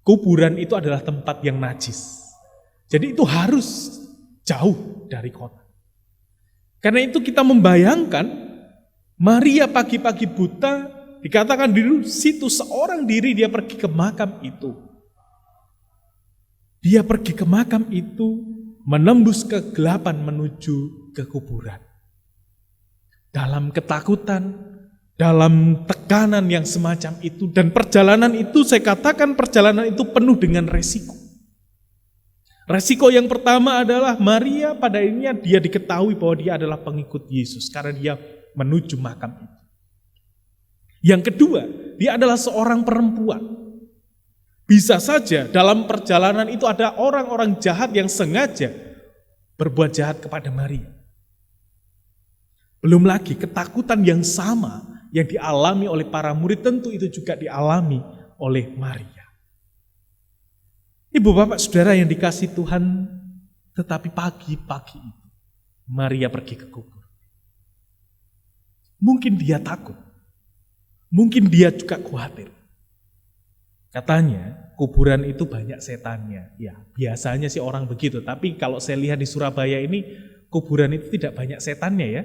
kuburan itu adalah tempat yang najis. Jadi itu harus jauh dari kota. Karena itu kita membayangkan Maria pagi-pagi buta, dikatakan di situ seorang diri dia pergi ke makam itu. Dia pergi ke makam itu menembus kegelapan menuju ke kuburan. Dalam ketakutan, dalam tekanan yang semacam itu, dan perjalanan itu saya katakan perjalanan itu penuh dengan resiko. Resiko yang pertama adalah Maria pada akhirnya dia diketahui bahwa dia adalah pengikut Yesus karena dia menuju makam itu. Yang kedua, dia adalah seorang perempuan. Bisa saja dalam perjalanan itu ada orang-orang jahat yang sengaja berbuat jahat kepada Maria. Belum lagi ketakutan yang sama yang dialami oleh para murid tentu itu juga dialami oleh Maria. Ibu bapak saudara yang dikasihi Tuhan, tetapi pagi-pagi itu Maria pergi ke kubur. Mungkin dia takut, mungkin dia juga khawatir. Katanya kuburan itu banyak setannya. Ya, biasanya sih orang begitu, tapi kalau saya lihat di Surabaya ini kuburan itu tidak banyak setannya ya.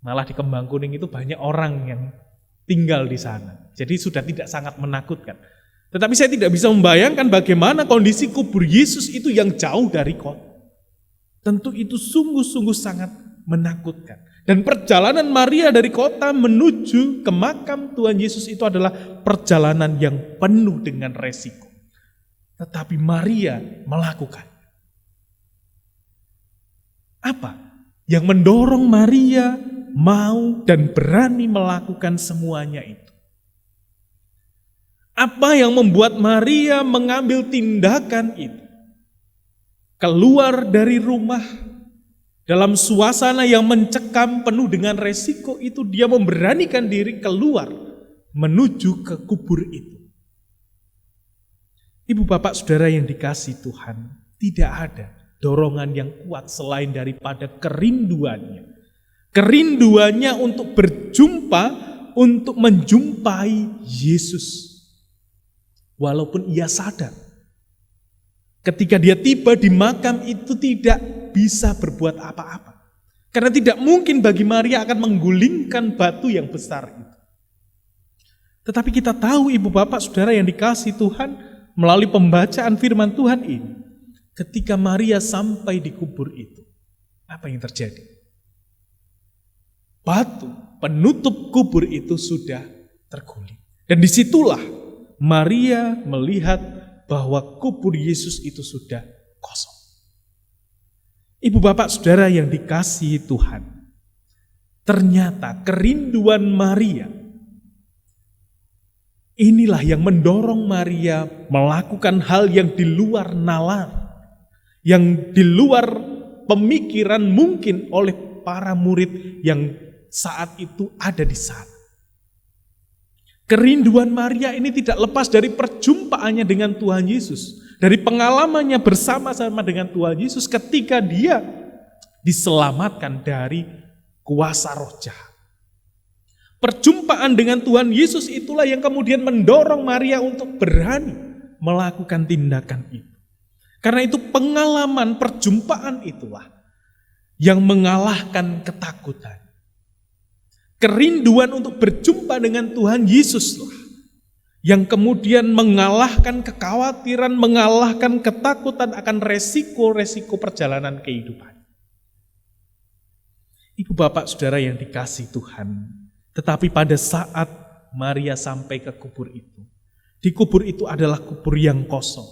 Malah di Kembangkuning itu banyak orang yang tinggal di sana. Jadi sudah tidak sangat menakutkan. Tetapi saya tidak bisa membayangkan bagaimana kondisi kubur Yesus itu yang jauh dari kota. Tentu itu sungguh-sungguh sangat menakutkan. Dan perjalanan Maria dari kota menuju ke makam Tuhan Yesus itu adalah perjalanan yang penuh dengan resiko. Tetapi Maria melakukan. Apa yang mendorong Maria mau dan berani melakukan semuanya itu? Apa yang membuat Maria mengambil tindakan itu? Keluar dari rumah dalam suasana yang mencekam penuh dengan resiko itu, dia memberanikan diri keluar menuju ke kubur itu. Ibu bapak saudara yang dikasihi Tuhan, tidak ada dorongan yang kuat selain daripada kerinduannya. Kerinduannya untuk berjumpa, untuk menjumpai Yesus. Walaupun ia sadar, ketika dia tiba di makam itu tidak bisa berbuat apa-apa. Karena tidak mungkin bagi Maria akan menggulingkan batu yang besar itu. Tetapi kita tahu ibu bapak saudara yang dikasihi Tuhan, melalui pembacaan firman Tuhan ini, ketika Maria sampai di kubur itu, apa yang terjadi? Batu penutup kubur itu sudah terguling. Dan disitulah Maria melihat bahwa kubur Yesus itu sudah kosong. Ibu bapak saudara yang dikasihi Tuhan, ternyata kerinduan Maria, inilah yang mendorong Maria melakukan hal yang di luar nalar, yang di luar pemikiran mungkin oleh para murid yang saat itu ada di sana. Kerinduan Maria ini tidak lepas dari perjumpaannya dengan Tuhan Yesus, dari pengalamannya bersama-sama dengan Tuhan Yesus ketika dia diselamatkan dari kuasa roh jahat. Perjumpaan dengan Tuhan Yesus itulah yang kemudian mendorong Maria untuk berani melakukan tindakan itu. Karena itu pengalaman perjumpaan itulah yang mengalahkan ketakutan. Kerinduan untuk berjumpa dengan Tuhan Yesuslah yang kemudian mengalahkan kekhawatiran, mengalahkan ketakutan akan resiko-resiko perjalanan kehidupan. Ibu bapak saudara yang dikasihi Tuhan, tetapi pada saat Maria sampai ke kubur itu, di kubur itu adalah kubur yang kosong.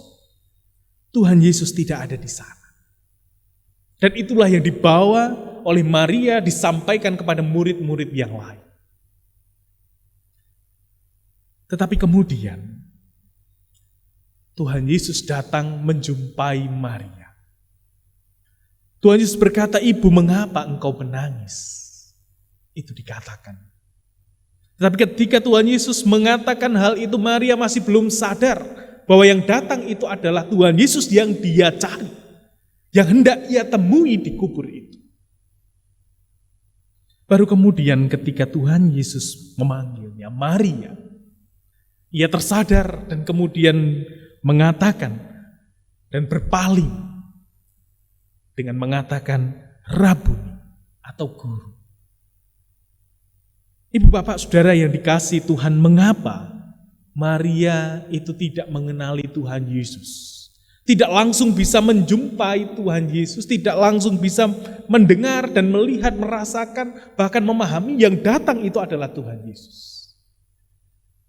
Tuhan Yesus tidak ada di sana. Dan itulah yang dibawa oleh Maria disampaikan kepada murid-murid yang lain. Tetapi kemudian Tuhan Yesus datang menjumpai Maria. Tuhan Yesus berkata, "Ibu, mengapa engkau menangis?" Itu dikatakan. Tetapi ketika Tuhan Yesus mengatakan hal itu, Maria masih belum sadar bahwa yang datang itu adalah Tuhan Yesus yang dia cari, yang hendak ia temui di kubur itu. Baru kemudian ketika Tuhan Yesus memanggilnya, Maria, ia tersadar dan kemudian mengatakan dan berpaling dengan mengatakan Rabuni atau guru. Ibu bapak saudara yang dikasihi Tuhan, mengapa Maria itu tidak mengenali Tuhan Yesus? Tidak langsung bisa menjumpai Tuhan Yesus, tidak langsung bisa mendengar dan melihat, merasakan, bahkan memahami yang datang itu adalah Tuhan Yesus.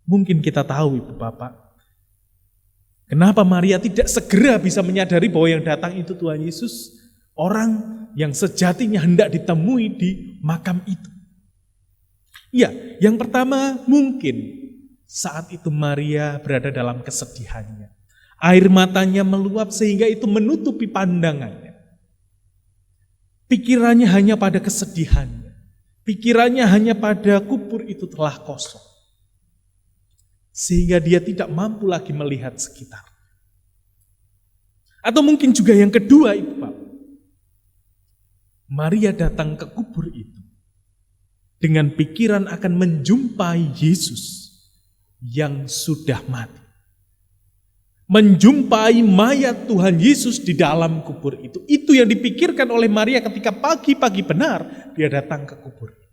Mungkin kita tahu ibu bapak, kenapa Maria tidak segera bisa menyadari bahwa yang datang itu Tuhan Yesus, orang yang sejatinya hendak ditemui di makam itu. Ya, yang pertama mungkin saat itu Maria berada dalam kesedihannya. Air matanya meluap sehingga itu menutupi pandangannya. Pikirannya hanya pada kesedihannya. Pikirannya hanya pada kubur itu telah kosong. Sehingga dia tidak mampu lagi melihat sekitar. Atau mungkin juga yang kedua, Ibu Bapak. Maria datang ke kubur itu dengan pikiran akan menjumpai Yesus yang sudah mati. Menjumpai mayat Tuhan Yesus di dalam kubur itu. Itu yang dipikirkan oleh Maria ketika pagi-pagi benar dia datang ke kubur itu.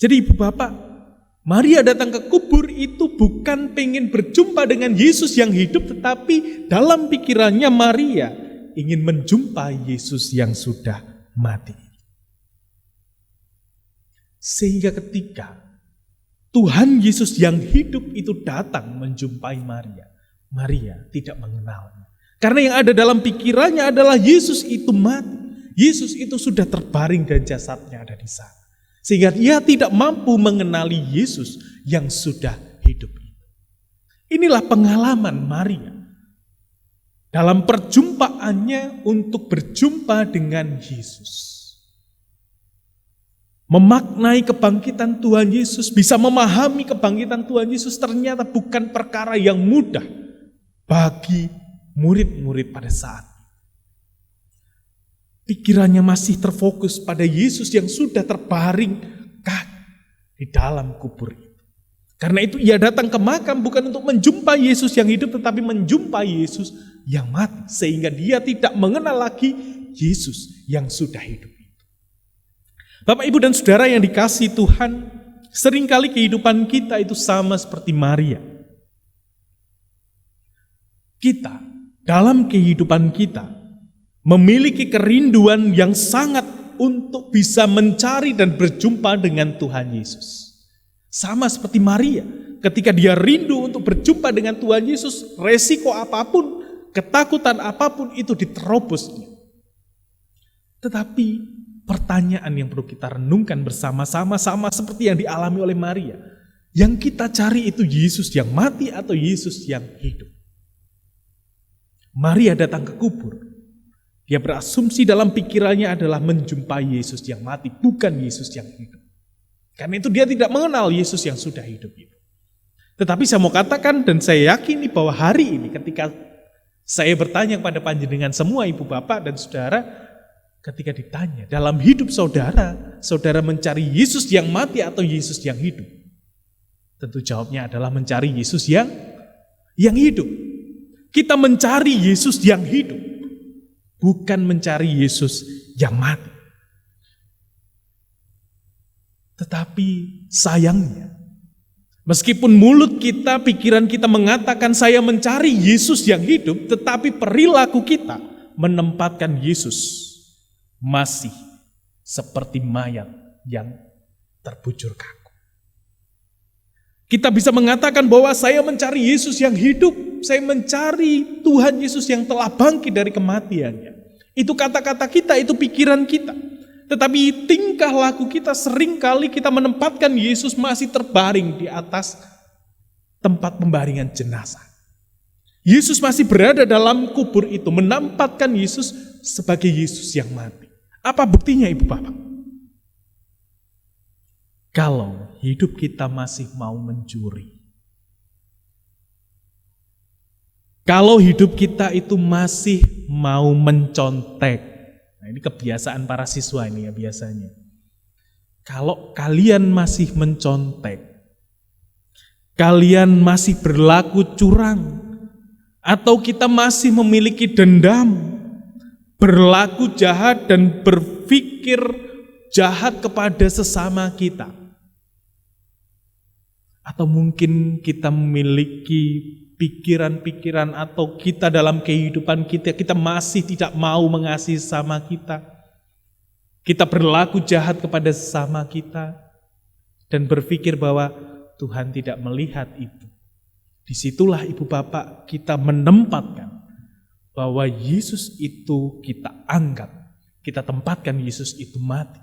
Jadi ibu bapak, Maria datang ke kubur itu bukan pengen berjumpa dengan Yesus yang hidup, tetapi dalam pikirannya Maria ingin menjumpai Yesus yang sudah mati. Sehingga ketika Tuhan Yesus yang hidup itu datang menjumpai Maria, Maria tidak mengenalnya. Karena yang ada dalam pikirannya adalah Yesus itu mati. Yesus itu sudah terbaring dan jasadnya ada di sana. Sehingga dia tidak mampu mengenali Yesus yang sudah hidup itu. Inilah pengalaman Maria dalam perjumpaannya untuk berjumpa dengan Yesus. Memaknai kebangkitan Tuhan Yesus, bisa memahami kebangkitan Tuhan Yesus ternyata bukan perkara yang mudah bagi murid-murid pada saat itu. Pikirannya masih terfokus pada Yesus yang sudah terbaring di dalam kubur itu. Karena itu ia datang ke makam bukan untuk menjumpai Yesus yang hidup, tetapi menjumpai Yesus yang mati. Sehingga dia tidak mengenal lagi Yesus yang sudah hidup itu. Bapak, Ibu, dan Saudara yang dikasihi Tuhan, seringkali kehidupan kita itu sama seperti Maria. Kita, dalam kehidupan kita, memiliki kerinduan yang sangat untuk bisa mencari dan berjumpa dengan Tuhan Yesus. Sama seperti Maria, ketika dia rindu untuk berjumpa dengan Tuhan Yesus, resiko apapun, ketakutan apapun itu diterobosnya. Tetapi pertanyaan yang perlu kita renungkan bersama-sama sama seperti yang dialami oleh Maria. Yang kita cari itu Yesus yang mati atau Yesus yang hidup. Maria datang ke kubur. Dia berasumsi dalam pikirannya adalah menjumpai Yesus yang mati, bukan Yesus yang hidup. Karena itu dia tidak mengenal Yesus yang sudah hidup itu. Tetapi saya mau katakan dan saya yakini bahwa hari ini ketika saya bertanya kepada panjenengan semua ibu bapak dan saudara, ketika ditanya dalam hidup saudara, saudara mencari Yesus yang mati atau Yesus yang hidup? Tentu jawabnya adalah mencari Yesus yang hidup. Kita mencari Yesus yang hidup, bukan mencari Yesus yang mati. Tetapi sayangnya, meskipun mulut kita, pikiran kita mengatakan saya mencari Yesus yang hidup, tetapi perilaku kita menempatkan Yesus masih seperti mayat yang terbujur kaku. Kita bisa mengatakan bahwa saya mencari Yesus yang hidup, saya mencari Tuhan Yesus yang telah bangkit dari kematiannya. Itu kata-kata kita, itu pikiran kita. Tetapi tingkah laku kita seringkali kita menempatkan Yesus masih terbaring di atas tempat pembaringan jenazah. Yesus masih berada dalam kubur itu, menempatkan Yesus sebagai Yesus yang mati. Apa buktinya ibu bapak? Kalau hidup kita masih mau mencuri, kalau hidup kita itu masih mau mencontek. Nah, ini kebiasaan para siswa ini ya biasanya. Kalau kalian masih mencontek, kalian masih berlaku curang, atau kita masih memiliki dendam, berlaku jahat dan berpikir jahat kepada sesama kita. Atau mungkin kita memiliki pikiran-pikiran atau kita dalam kehidupan kita masih tidak mau mengasihi sesama kita. Kita berlaku jahat kepada sesama kita dan berpikir bahwa Tuhan tidak melihat itu. Disitulah ibu bapak kita menempatkan bahwa Yesus itu kita anggap, kita tempatkan Yesus itu mati.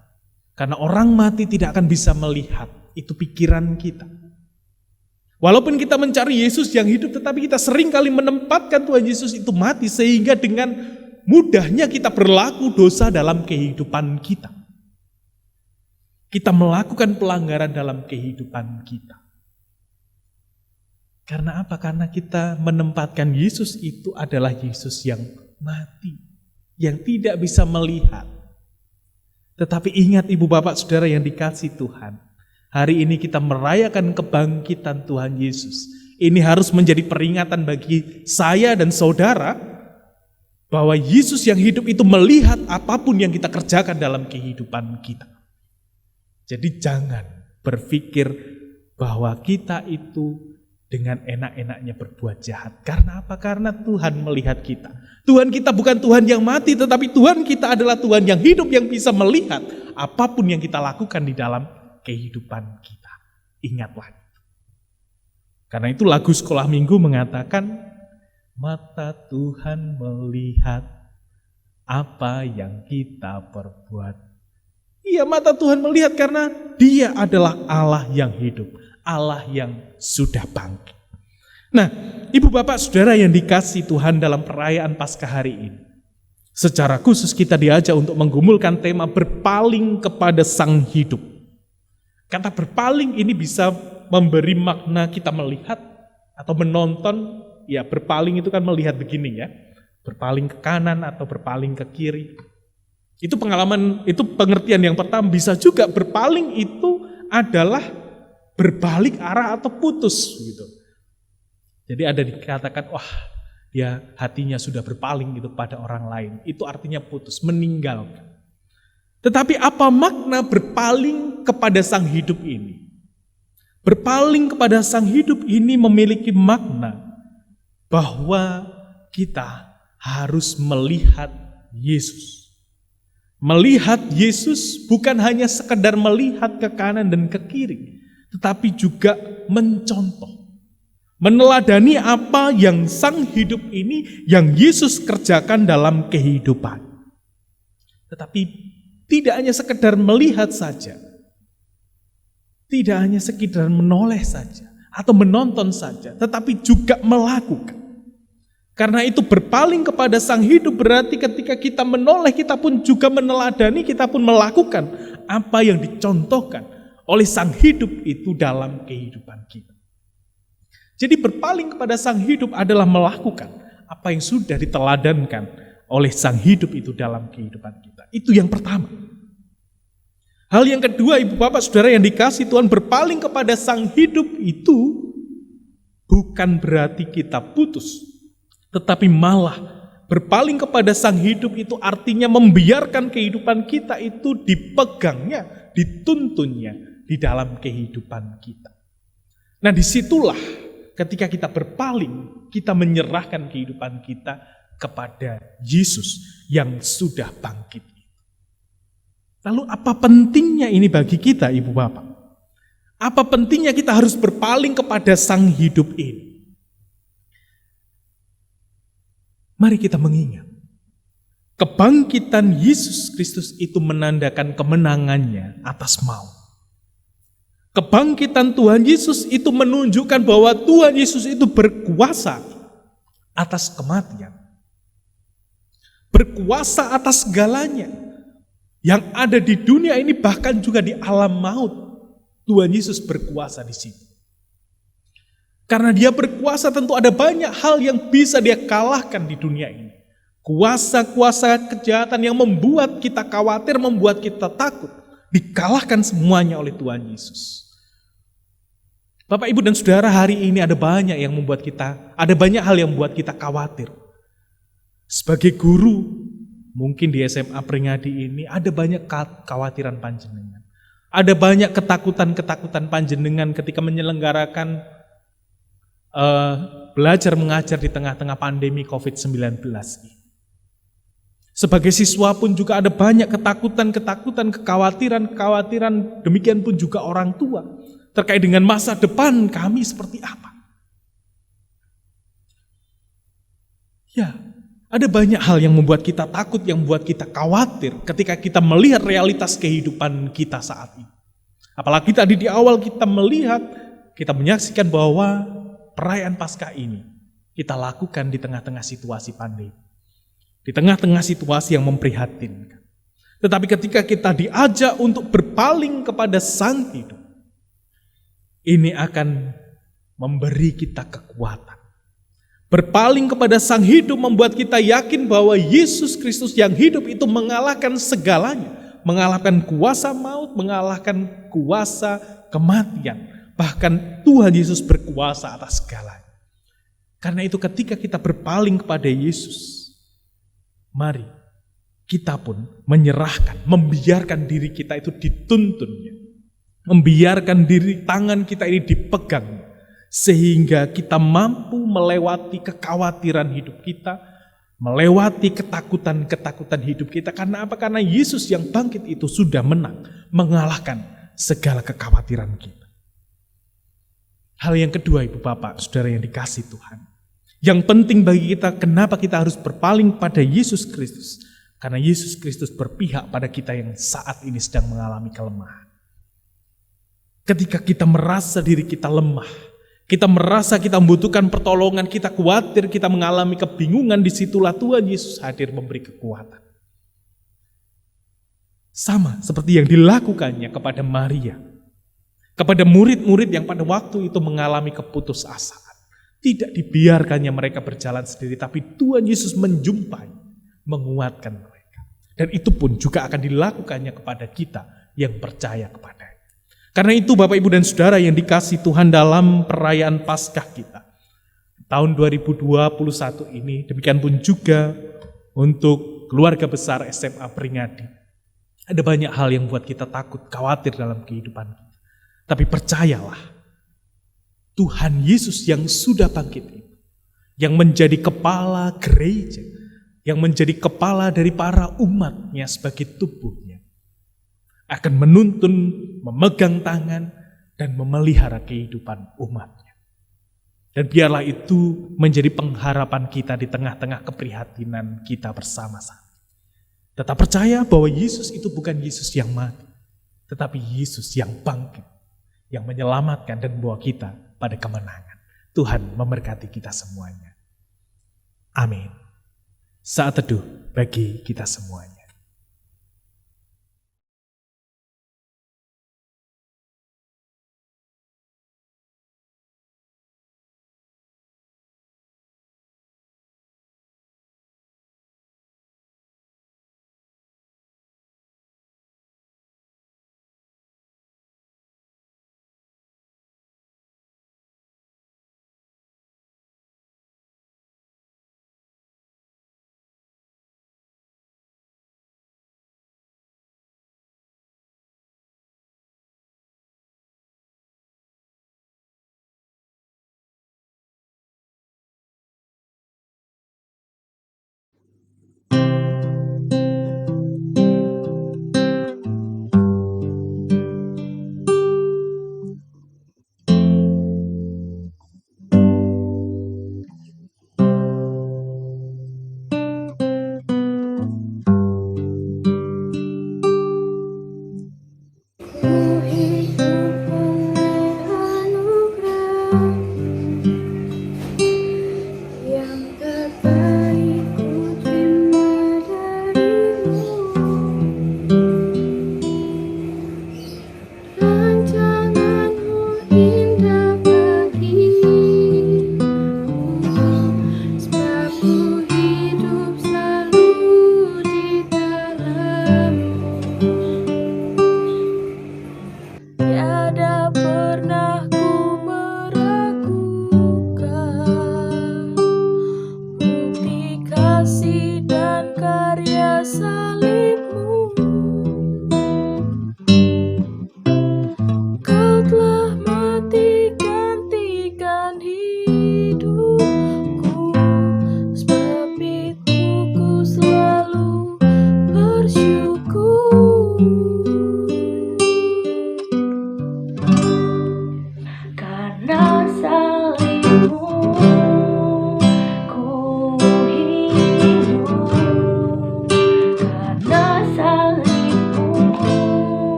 Karena orang mati tidak akan bisa melihat, itu pikiran kita. Walaupun kita mencari Yesus yang hidup, tetapi kita seringkali menempatkan Tuhan Yesus itu mati, sehingga dengan mudahnya kita berlaku dosa dalam kehidupan kita. Kita melakukan pelanggaran dalam kehidupan kita. Karena apa? Karena kita menempatkan Yesus itu adalah Yesus yang mati, yang tidak bisa melihat. Tetapi ingat ibu bapak saudara yang dikasihi Tuhan, hari ini kita merayakan kebangkitan Tuhan Yesus. Ini harus menjadi peringatan bagi saya dan saudara bahwa Yesus yang hidup itu melihat apapun yang kita kerjakan dalam kehidupan kita. Jadi jangan berpikir bahwa kita itu dengan enak-enaknya berbuat jahat. Karena apa? Karena Tuhan melihat kita. Tuhan kita bukan Tuhan yang mati, tetapi Tuhan kita adalah Tuhan yang hidup, yang bisa melihat apapun yang kita lakukan di dalam kehidupan kita. Ingatlah. Karena itu lagu sekolah minggu mengatakan, mata Tuhan melihat apa yang kita perbuat. Iya, mata Tuhan melihat karena Dia adalah Allah yang hidup, Allah yang sudah bangkit. Nah, Ibu Bapak Saudara yang dikasihi Tuhan dalam perayaan Paskah hari ini, secara khusus kita diajak untuk menggumulkan tema berpaling kepada Sang Hidup. Kata berpaling ini bisa memberi makna kita melihat atau menonton. Ya, berpaling itu kan melihat begini ya, berpaling ke kanan atau berpaling ke kiri. Itu pengalaman, itu pengertian yang pertama. Bisa juga berpaling itu adalah berbalik arah atau putus gitu. Jadi ada dikatakan, wah dia hatinya sudah berpaling gitu pada orang lain. Itu artinya putus, meninggalkan. Tetapi apa makna berpaling kepada Sang Hidup ini? Berpaling kepada Sang Hidup ini memiliki makna bahwa kita harus melihat Yesus. Melihat Yesus bukan hanya sekedar melihat ke kanan dan ke kiri, tetapi juga mencontoh. Meneladani apa yang Sang Hidup ini, yang Yesus kerjakan dalam kehidupan. Tetapi tidak hanya sekedar melihat saja, tidak hanya sekedar menoleh saja, atau menonton saja, tetapi juga melakukan. Karena itu berpaling kepada Sang Hidup berarti ketika kita menoleh, kita pun juga meneladani, kita pun melakukan apa yang dicontohkan oleh Sang Hidup itu dalam kehidupan kita. Jadi berpaling kepada Sang Hidup adalah melakukan apa yang sudah diteladankan oleh Sang Hidup itu dalam kehidupan kita. Itu yang pertama. Hal yang kedua, Ibu Bapak Saudara yang dikasihi Tuhan, berpaling kepada Sang Hidup itu bukan berarti kita putus, tetapi malah berpaling kepada Sang Hidup itu artinya membiarkan kehidupan kita itu dipegangnya, dituntunnya di dalam kehidupan kita. Nah, disitulah ketika kita berpaling, kita menyerahkan kehidupan kita kepada Yesus yang sudah bangkit. Lalu apa pentingnya ini bagi kita, Ibu Bapak? Apa pentingnya kita harus berpaling kepada Sang Hidup ini? Mari kita mengingat, kebangkitan Yesus Kristus itu menandakan kemenangannya atas maut. Kebangkitan Tuhan Yesus itu menunjukkan bahwa Tuhan Yesus itu berkuasa atas kematian. Berkuasa atas segalanya. Yang ada di dunia ini bahkan juga di alam maut. Tuhan Yesus berkuasa di situ. Karena Dia berkuasa tentu ada banyak hal yang bisa Dia kalahkan di dunia ini. Kuasa-kuasa kejahatan yang membuat kita khawatir, membuat kita takut, dikalahkan semuanya oleh Tuhan Yesus. Bapak, Ibu, dan Saudara, hari ini ada banyak hal yang membuat kita khawatir. Sebagai guru, mungkin di SMA Pringadi ini ada banyak kekhawatiran panjenengan. Ada banyak ketakutan panjenengan ketika menyelenggarakan belajar mengajar di tengah-tengah pandemi COVID-19 ini. Sebagai siswa pun juga ada banyak ketakutan, kekhawatiran, demikian pun juga orang tua. Terkait dengan masa depan kami seperti apa. Ya, ada banyak hal yang membuat kita takut, yang membuat kita khawatir ketika kita melihat realitas kehidupan kita saat ini. Apalagi tadi di awal kita melihat, kita menyaksikan bahwa perayaan Paskah ini kita lakukan di tengah-tengah situasi pandemi. Di tengah-tengah situasi yang memprihatinkan. Tetapi ketika kita diajak untuk berpaling kepada Sang Hidup, ini akan memberi kita kekuatan. Berpaling kepada Sang Hidup membuat kita yakin bahwa Yesus Kristus yang hidup itu mengalahkan segalanya. Mengalahkan kuasa maut, mengalahkan kuasa kematian. Bahkan Tuhan Yesus berkuasa atas segalanya. Karena itu ketika kita berpaling kepada Yesus, mari kita pun menyerahkan, membiarkan diri kita itu dituntunnya. Membiarkan diri tangan kita ini dipegang. Sehingga kita mampu melewati kekhawatiran hidup kita. Melewati ketakutan hidup kita. Karena apa? Karena Yesus yang bangkit itu sudah menang. Mengalahkan segala kekhawatiran kita. Hal yang kedua, Ibu Bapak, Saudara yang dikasihi Tuhan. Yang penting bagi kita, kenapa kita harus berpaling pada Yesus Kristus? Karena Yesus Kristus berpihak pada kita yang saat ini sedang mengalami kelemahan. Ketika kita merasa diri kita lemah, kita merasa kita membutuhkan pertolongan, kita khawatir, kita mengalami kebingungan, disitulah Tuhan Yesus hadir memberi kekuatan. Sama seperti yang dilakukannya kepada Maria, kepada murid-murid yang pada waktu itu mengalami keputusasaan. Tidak dibiarkannya mereka berjalan sendiri, tapi Tuhan Yesus menjumpai, menguatkan mereka. Dan itu pun juga akan dilakukannya kepada kita yang percaya kepadanya. Karena itu Bapak, Ibu, dan Saudara yang dikasihi Tuhan, dalam perayaan Paskah kita tahun 2021 ini, demikian pun juga untuk keluarga besar SMA Peringadi, ada banyak hal yang buat kita takut, khawatir dalam kehidupan kita. Tapi percayalah, Tuhan Yesus yang sudah bangkit itu, yang menjadi kepala gereja, yang menjadi kepala dari para umatnya sebagai tubuhnya, akan menuntun, memegang tangan, dan memelihara kehidupan umatnya. Dan biarlah itu menjadi pengharapan kita di tengah-tengah keprihatinan kita bersama-sama. Tetap percaya bahwa Yesus itu bukan Yesus yang mati, tetapi Yesus yang bangkit, yang menyelamatkan dan membawa kita pada kemenangan. Tuhan memberkati kita semuanya. Amin. Saat teduh bagi kita semuanya.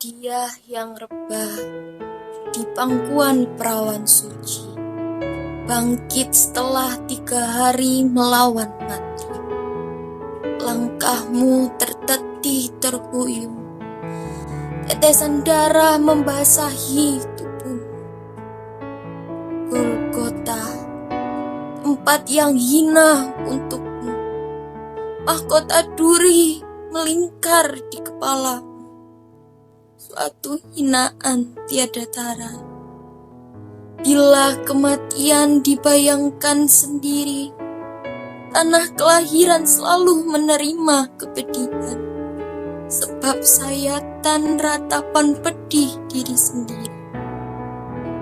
Dia yang rebah di pangkuan perawan suci, bangkit setelah 3 hari melawan mati. Langkahmu tertetih terhuyung, tetesan darah membasahi tubuhmu. Golgota, tempat yang hina untukmu, mahkota duri melingkar di kepalamu. Suatu hinaan tiada tara. Bila kematian dibayangkan sendiri, tanah kelahiran selalu menerima kepedihan, sebab sayatan ratapan pedih diri sendiri.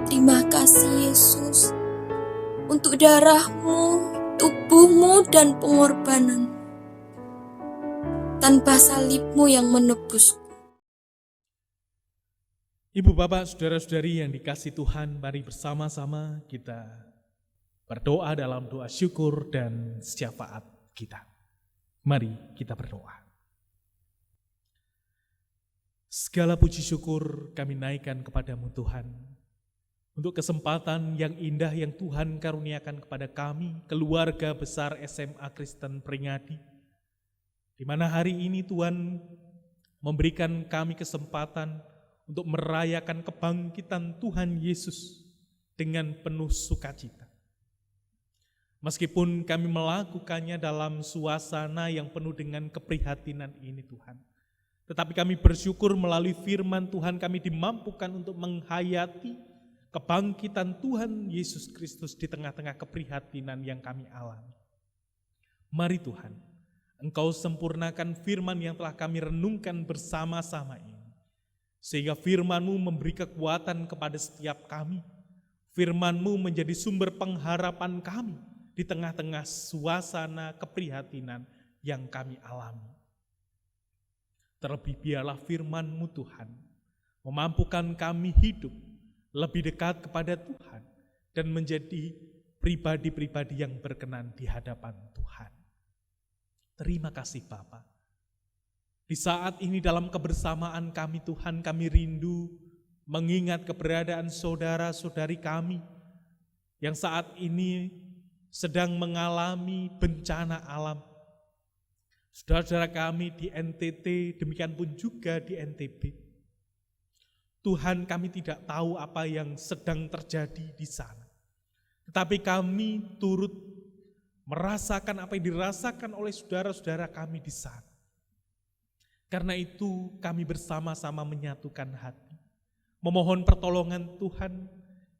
Terima kasih Yesus untuk darahmu, tubuhmu, dan pengorbananmu. Tanpa salibmu yang menebusku. Ibu, Bapak, Saudara-saudari yang dikasihi Tuhan, mari bersama-sama kita berdoa dalam doa syukur dan syafaat kita. Mari kita berdoa. Segala puji syukur kami naikkan kepadamu Tuhan, untuk kesempatan yang indah yang Tuhan karuniakan kepada kami, keluarga besar SMA Kristen Pringadi, di mana hari ini Tuhan memberikan kami kesempatan untuk merayakan kebangkitan Tuhan Yesus dengan penuh sukacita. Meskipun kami melakukannya dalam suasana yang penuh dengan keprihatinan ini Tuhan, tetapi kami bersyukur melalui firman Tuhan kami dimampukan untuk menghayati kebangkitan Tuhan Yesus Kristus di tengah-tengah keprihatinan yang kami alami. Mari Tuhan, Engkau sempurnakan firman yang telah kami renungkan bersama-sama ini, sehingga firman-Mu memberi kekuatan kepada setiap kami. Firman-Mu menjadi sumber pengharapan kami di tengah-tengah suasana keprihatinan yang kami alami. Terlebih biarlah firman-Mu Tuhan memampukan kami hidup lebih dekat kepada Tuhan dan menjadi pribadi-pribadi yang berkenan di hadapan Tuhan. Terima kasih Bapa. Di saat ini dalam kebersamaan kami Tuhan, kami rindu mengingat keberadaan saudara-saudari kami yang saat ini sedang mengalami bencana alam. Saudara-saudara kami di NTT, demikian pun juga di NTB. Tuhan, kami tidak tahu apa yang sedang terjadi di sana. Tetapi kami turut merasakan apa yang dirasakan oleh saudara-saudara kami di sana. Karena itu kami bersama-sama menyatukan hati, memohon pertolongan Tuhan,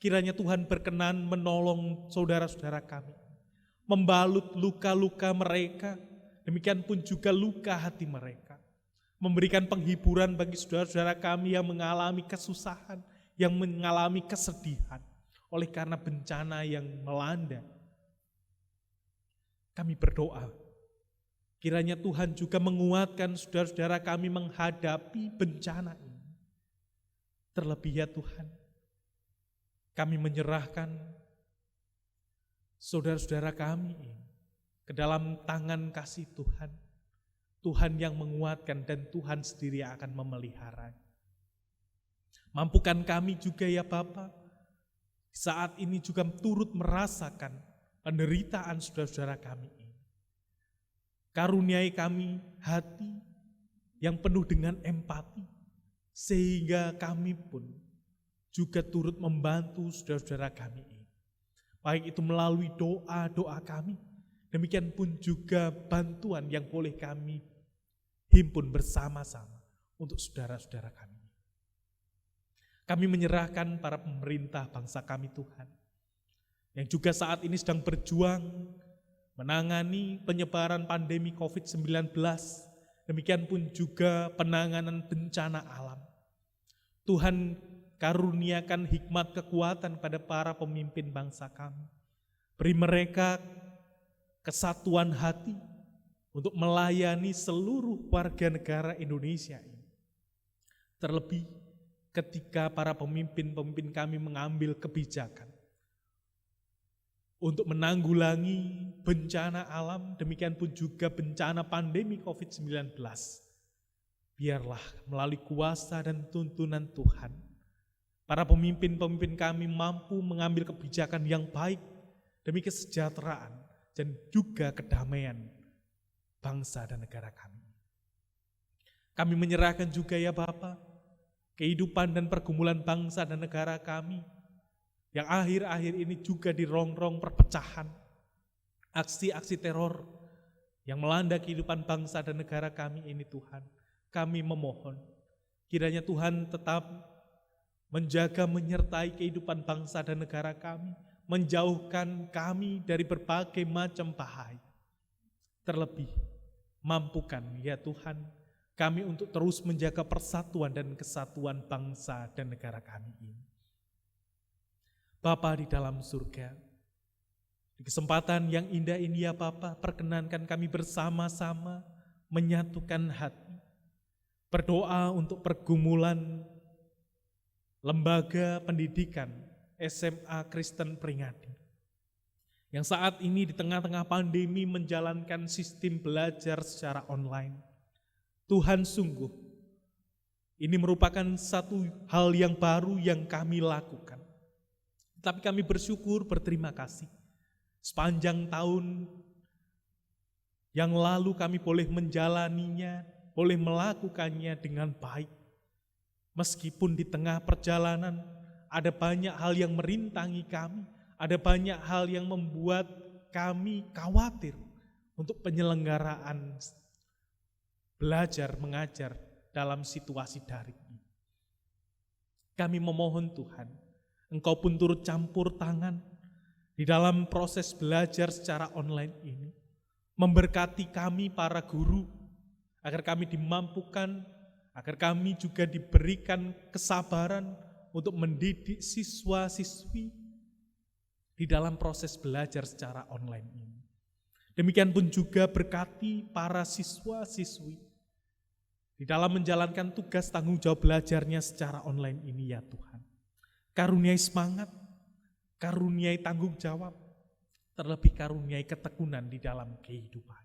kiranya Tuhan berkenan menolong saudara-saudara kami, membalut luka-luka mereka, demikian pun juga luka hati mereka, memberikan penghiburan bagi saudara-saudara kami yang mengalami kesusahan, yang mengalami kesedihan, oleh karena bencana yang melanda. Kami berdoa, kiranya Tuhan juga menguatkan saudara-saudara kami menghadapi bencana ini. Terlebih ya Tuhan, kami menyerahkan saudara-saudara kami ini ke dalam tangan kasih Tuhan. Tuhan yang menguatkan dan Tuhan sendiri yang akan memelihara. Mampukan kami juga ya Bapa, saat ini juga turut merasakan penderitaan saudara-saudara kami ini. Karuniai kami hati yang penuh dengan empati, sehingga kami pun juga turut membantu saudara-saudara kami ini. Baik itu melalui doa-doa kami, demikian pun juga bantuan yang boleh kami himpun bersama-sama untuk saudara-saudara kami. Kami menyerahkan para pemerintah bangsa kami Tuhan, yang juga saat ini sedang berjuang menangani penyebaran pandemi COVID-19, demikian pun juga penanganan bencana alam. Tuhan karuniakan hikmat kekuatan pada para pemimpin bangsa kami. Beri mereka kesatuan hati untuk melayani seluruh warga negara Indonesia ini. Terlebih ketika para pemimpin-pemimpin kami mengambil kebijakan untuk menanggulangi bencana alam, demikian pun juga bencana pandemi COVID-19. biarlah melalui kuasa dan tuntunan Tuhan, para pemimpin-pemimpin kami mampu mengambil kebijakan yang baik demi kesejahteraan dan juga kedamaian bangsa dan negara kami. Kami menyerahkan juga ya Bapa, kehidupan dan pergumulan bangsa dan negara kami yang akhir-akhir ini juga dirongrong perpecahan, aksi-aksi teror yang melanda kehidupan bangsa dan negara kami ini Tuhan. Kami memohon, kiranya Tuhan tetap menjaga menyertai kehidupan bangsa dan negara kami, menjauhkan kami dari berbagai macam bahaya. Terlebih, mampukan ya Tuhan kami untuk terus menjaga persatuan dan kesatuan bangsa dan negara kami ini. Bapa di dalam surga, di kesempatan yang indah ini ya Bapa, perkenankan kami bersama-sama menyatukan hati, berdoa untuk pergumulan lembaga pendidikan SMA Kristen Pringadi yang saat ini di tengah-tengah pandemi menjalankan sistem belajar secara online. Tuhan, sungguh ini merupakan satu hal yang baru yang kami lakukan. Tapi kami bersyukur, berterima kasih. Sepanjang tahun yang lalu kami boleh menjalaninya, boleh melakukannya dengan baik. Meskipun di tengah perjalanan ada banyak hal yang merintangi kami, ada banyak hal yang membuat kami khawatir untuk penyelenggaraan belajar mengajar dalam situasi daring ini. Kami memohon Tuhan, Engkau pun turut campur tangan di dalam proses belajar secara online ini, memberkati kami para guru, agar kami dimampukan, agar kami juga diberikan kesabaran untuk mendidik siswa-siswi di dalam proses belajar secara online ini. Demikian pun juga berkati para siswa-siswi di dalam menjalankan tugas tanggung jawab belajarnya secara online ini ya Tuhan. Karuniai semangat, karuniai tanggung jawab, terlebih karuniai ketekunan di dalam kehidupan.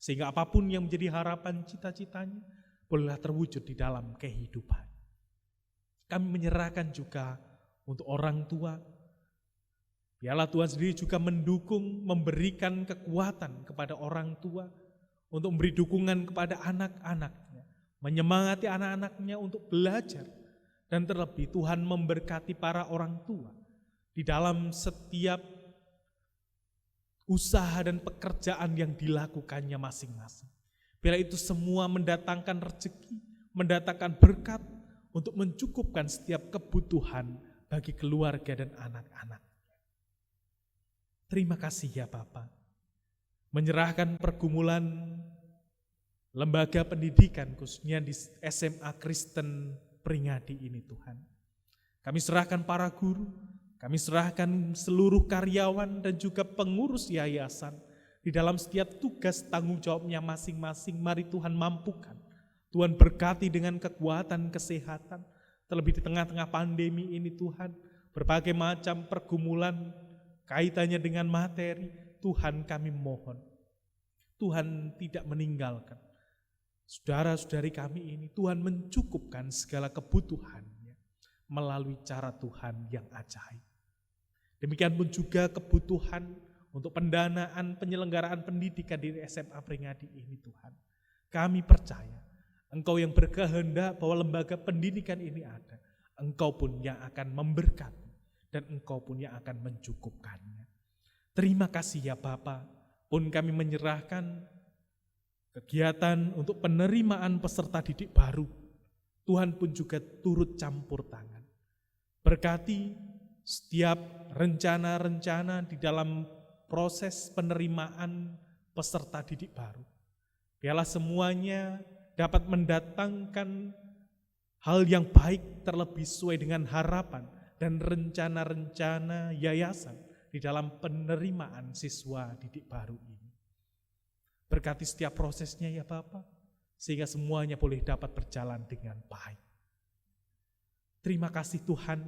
Sehingga apapun yang menjadi harapan cita-citanya, bolehlah terwujud di dalam kehidupan. Kami menyerahkan juga untuk orang tua. Biarlah Tuhan sendiri juga mendukung, memberikan kekuatan kepada orang tua untuk memberi dukungan kepada anak-anaknya, menyemangati anak-anaknya untuk belajar, dan terlebih Tuhan memberkati para orang tua di dalam setiap usaha dan pekerjaan yang dilakukannya masing-masing. Biar itu semua mendatangkan rezeki, mendatangkan berkat untuk mencukupkan setiap kebutuhan bagi keluarga dan anak-anak. Terima kasih ya Bapa, menyerahkan pergumulan lembaga pendidikan khususnya di SMA Kristen Pringadi ini Tuhan. Kami serahkan para guru, kami serahkan seluruh karyawan dan juga pengurus yayasan di dalam setiap tugas tanggung jawabnya masing-masing. Mari Tuhan mampukan, Tuhan berkati dengan kekuatan kesehatan, terlebih di tengah-tengah pandemi ini Tuhan, berbagai macam pergumulan kaitannya dengan materi, Tuhan kami mohon, Tuhan tidak meninggalkan saudara-saudari kami ini. Tuhan mencukupkan segala kebutuhannya melalui cara Tuhan yang ajaib. Demikian pun juga kebutuhan untuk pendanaan penyelenggaraan pendidikan di SMA Pringadi ini Tuhan. Kami percaya Engkau yang berkehendak bahwa lembaga pendidikan ini ada, Engkau pun yang akan memberkati dan Engkau pun yang akan mencukupkannya. Terima kasih ya Bapa, pun kami menyerahkan kegiatan untuk penerimaan peserta didik baru. Tuhan pun juga turut campur tangan. Berkati setiap rencana-rencana di dalam proses penerimaan peserta didik baru. Biarlah semuanya dapat mendatangkan hal yang baik, terlebih sesuai dengan harapan dan rencana-rencana yayasan di dalam penerimaan siswa didik baru ini. Berkati setiap prosesnya ya Bapa, sehingga semuanya boleh dapat berjalan dengan baik. Terima kasih Tuhan,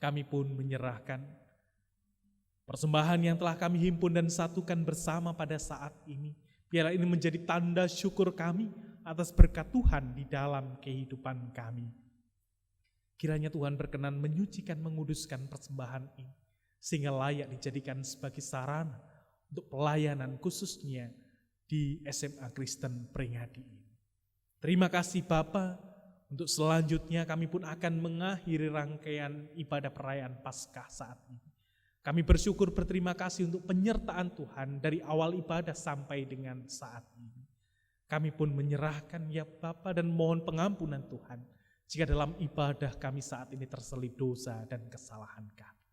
kami pun menyerahkan persembahan yang telah kami himpun dan satukan bersama pada saat ini. Biarlah ini menjadi tanda syukur kami atas berkat Tuhan di dalam kehidupan kami. Kiranya Tuhan berkenan menyucikan, menguduskan persembahan ini, sehingga layak dijadikan sebagai sarana untuk pelayanan khususnya di SMA Kristen Pringadi ini. Terima kasih Bapa. Untuk selanjutnya kami pun akan mengakhiri rangkaian ibadah perayaan Paskah saat ini. Kami bersyukur berterima kasih untuk penyertaan Tuhan dari awal ibadah sampai dengan saat ini. Kami pun menyerahkan ya Bapa dan mohon pengampunan Tuhan jika dalam ibadah kami saat ini terselip dosa dan kesalahan kami.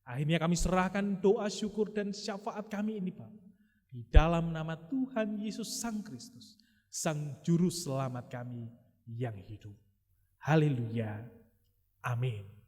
Akhirnya kami serahkan doa syukur dan syafaat kami ini Bapa, di dalam nama Tuhan Yesus Sang Kristus, Sang Juru Selamat kami yang hidup. Haleluya. Amin.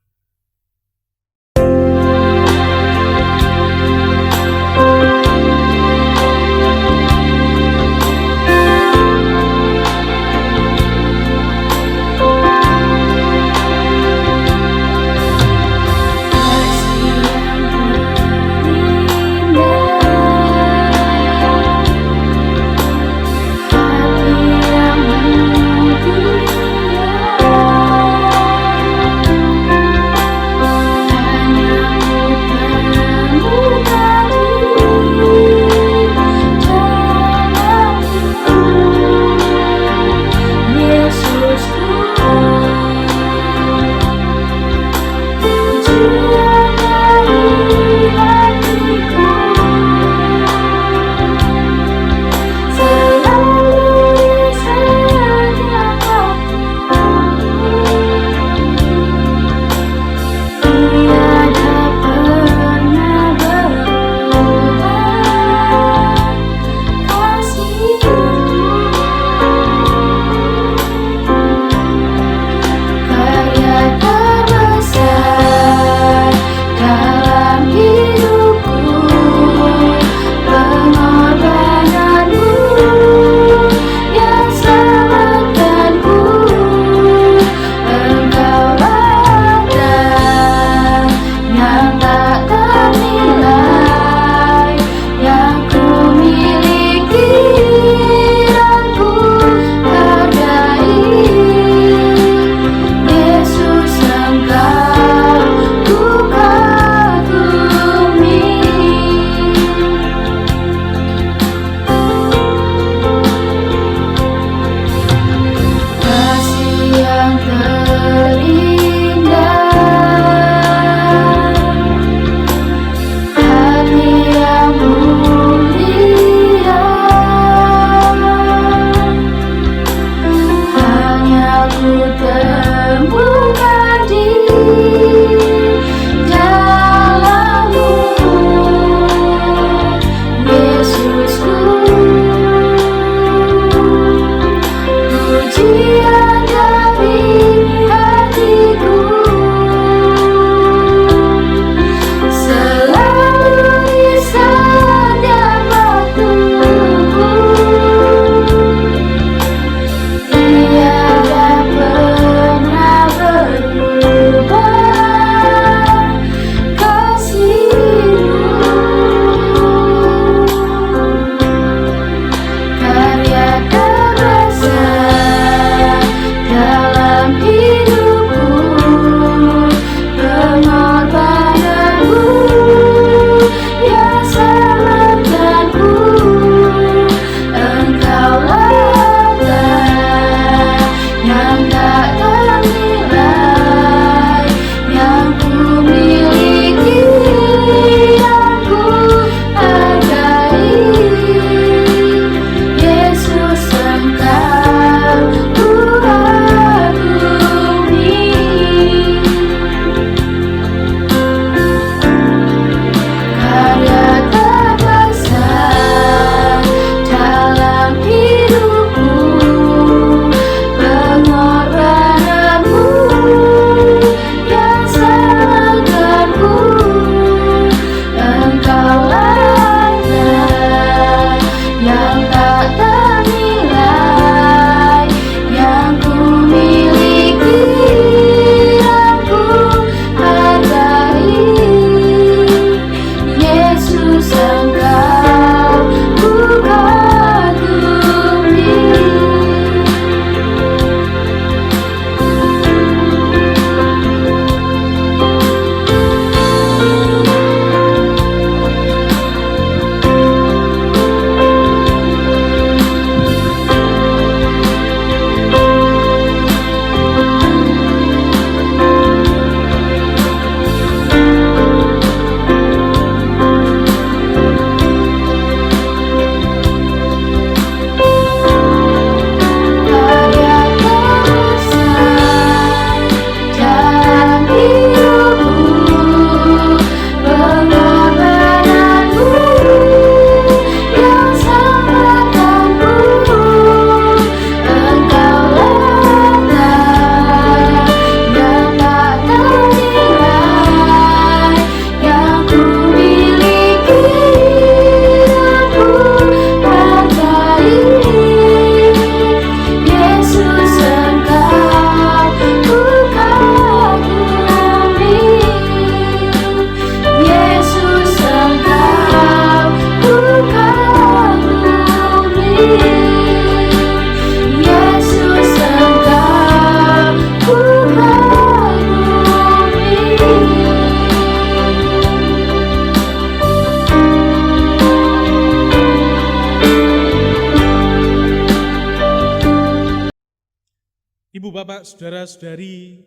Ibu, Bapak, Saudara-saudari,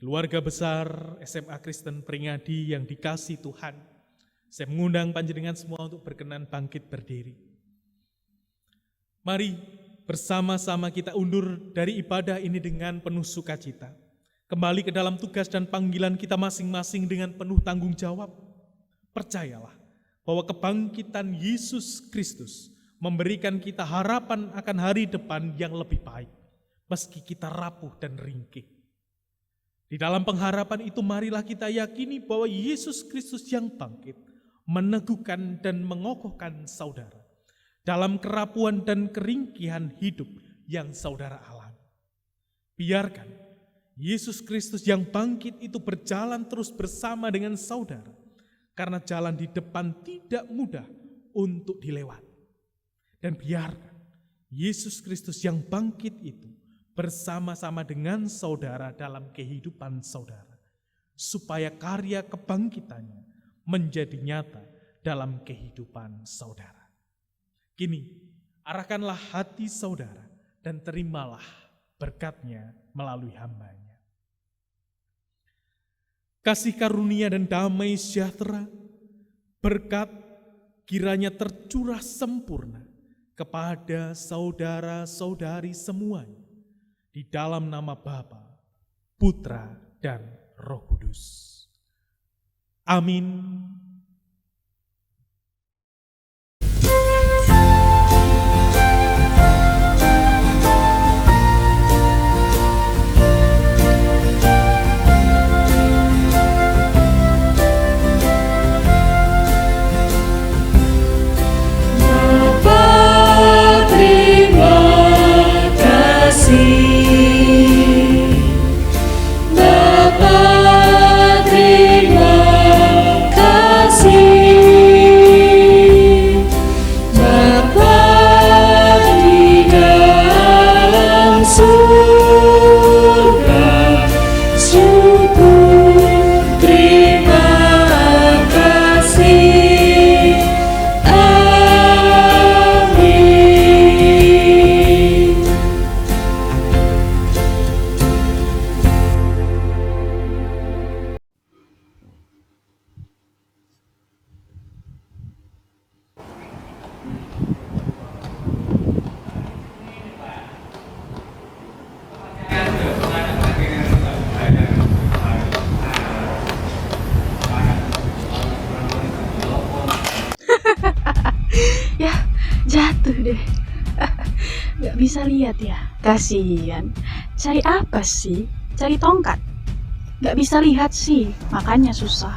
keluarga besar SMA Kristen Pringadi yang dikasihi Tuhan, saya mengundang panjenengan semua untuk berkenan bangkit berdiri. Mari bersama-sama kita undur dari ibadah ini dengan penuh sukacita. Kembali ke dalam tugas dan panggilan kita masing-masing dengan penuh tanggung jawab. Percayalah bahwa kebangkitan Yesus Kristus memberikan kita harapan akan hari depan yang lebih baik, meski kita rapuh dan ringkih. Di dalam pengharapan itu marilah kita yakini bahwa Yesus Kristus yang bangkit meneguhkan dan mengokohkan saudara dalam kerapuhan dan keringkihan hidup yang saudara alami. Biarkan Yesus Kristus yang bangkit itu berjalan terus bersama dengan saudara, karena jalan di depan tidak mudah untuk dilewati. Dan biarkan Yesus Kristus yang bangkit itu bersama-sama dengan saudara dalam kehidupan saudara, supaya karya kebangkitannya menjadi nyata dalam kehidupan saudara. Kini, arahkanlah hati saudara dan terimalah berkat-Nya melalui hamba-Nya. Kasih karunia dan damai sejahtera, berkat kiranya tercurah sempurna kepada saudara-saudari semuanya, di dalam nama Bapa, Putra, dan Roh Kudus. Amin. Ya, jatuh deh. Gak bisa lihat ya, kasihan. Cari apa sih? Cari tongkat. Gak bisa lihat sih, makanya susah.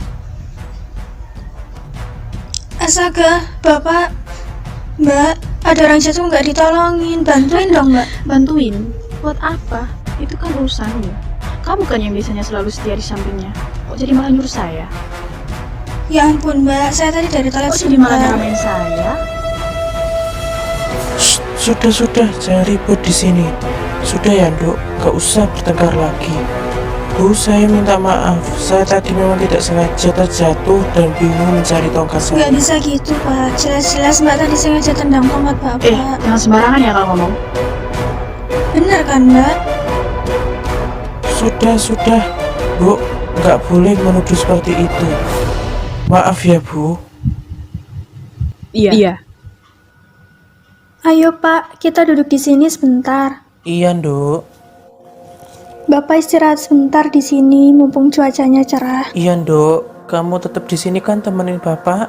Astaga, Bapak, Mbak, ada orang jatuh nggak ditolongin, bantuin dong Mbak. Bantuin? Buat apa? Itu kan urusanmu. Kamu kan yang biasanya selalu setia di sampingnya. Kok jadi malah nyuruh saya? Ya ampun Mbak, saya tadi dari toilet Kok jadi malah nyeramain saya? Sudah, jangan ribut di sini. Sudah ya, Nduk, gak usah bertengkar lagi. Bu, saya minta maaf. Saya tadi memang tidak sengaja terjatuh dan bingung mencari tongkat saya. Gak bisa gitu, Pak. Jelas-jelas Mbak tadi sengaja tendang tongkat Bapak. Jangan sembarangan ya kalau ngomong. Bener kan, Mbak? Sudah, Bu, gak boleh menuduh seperti itu. Maaf ya, Bu. Iya. Ayo Pak, kita duduk di sini sebentar. Iya, Nduk. Bapak istirahat sebentar di sini, mumpung cuacanya cerah. Iya, Nduk. Kamu tetap di sini kan temenin Bapak?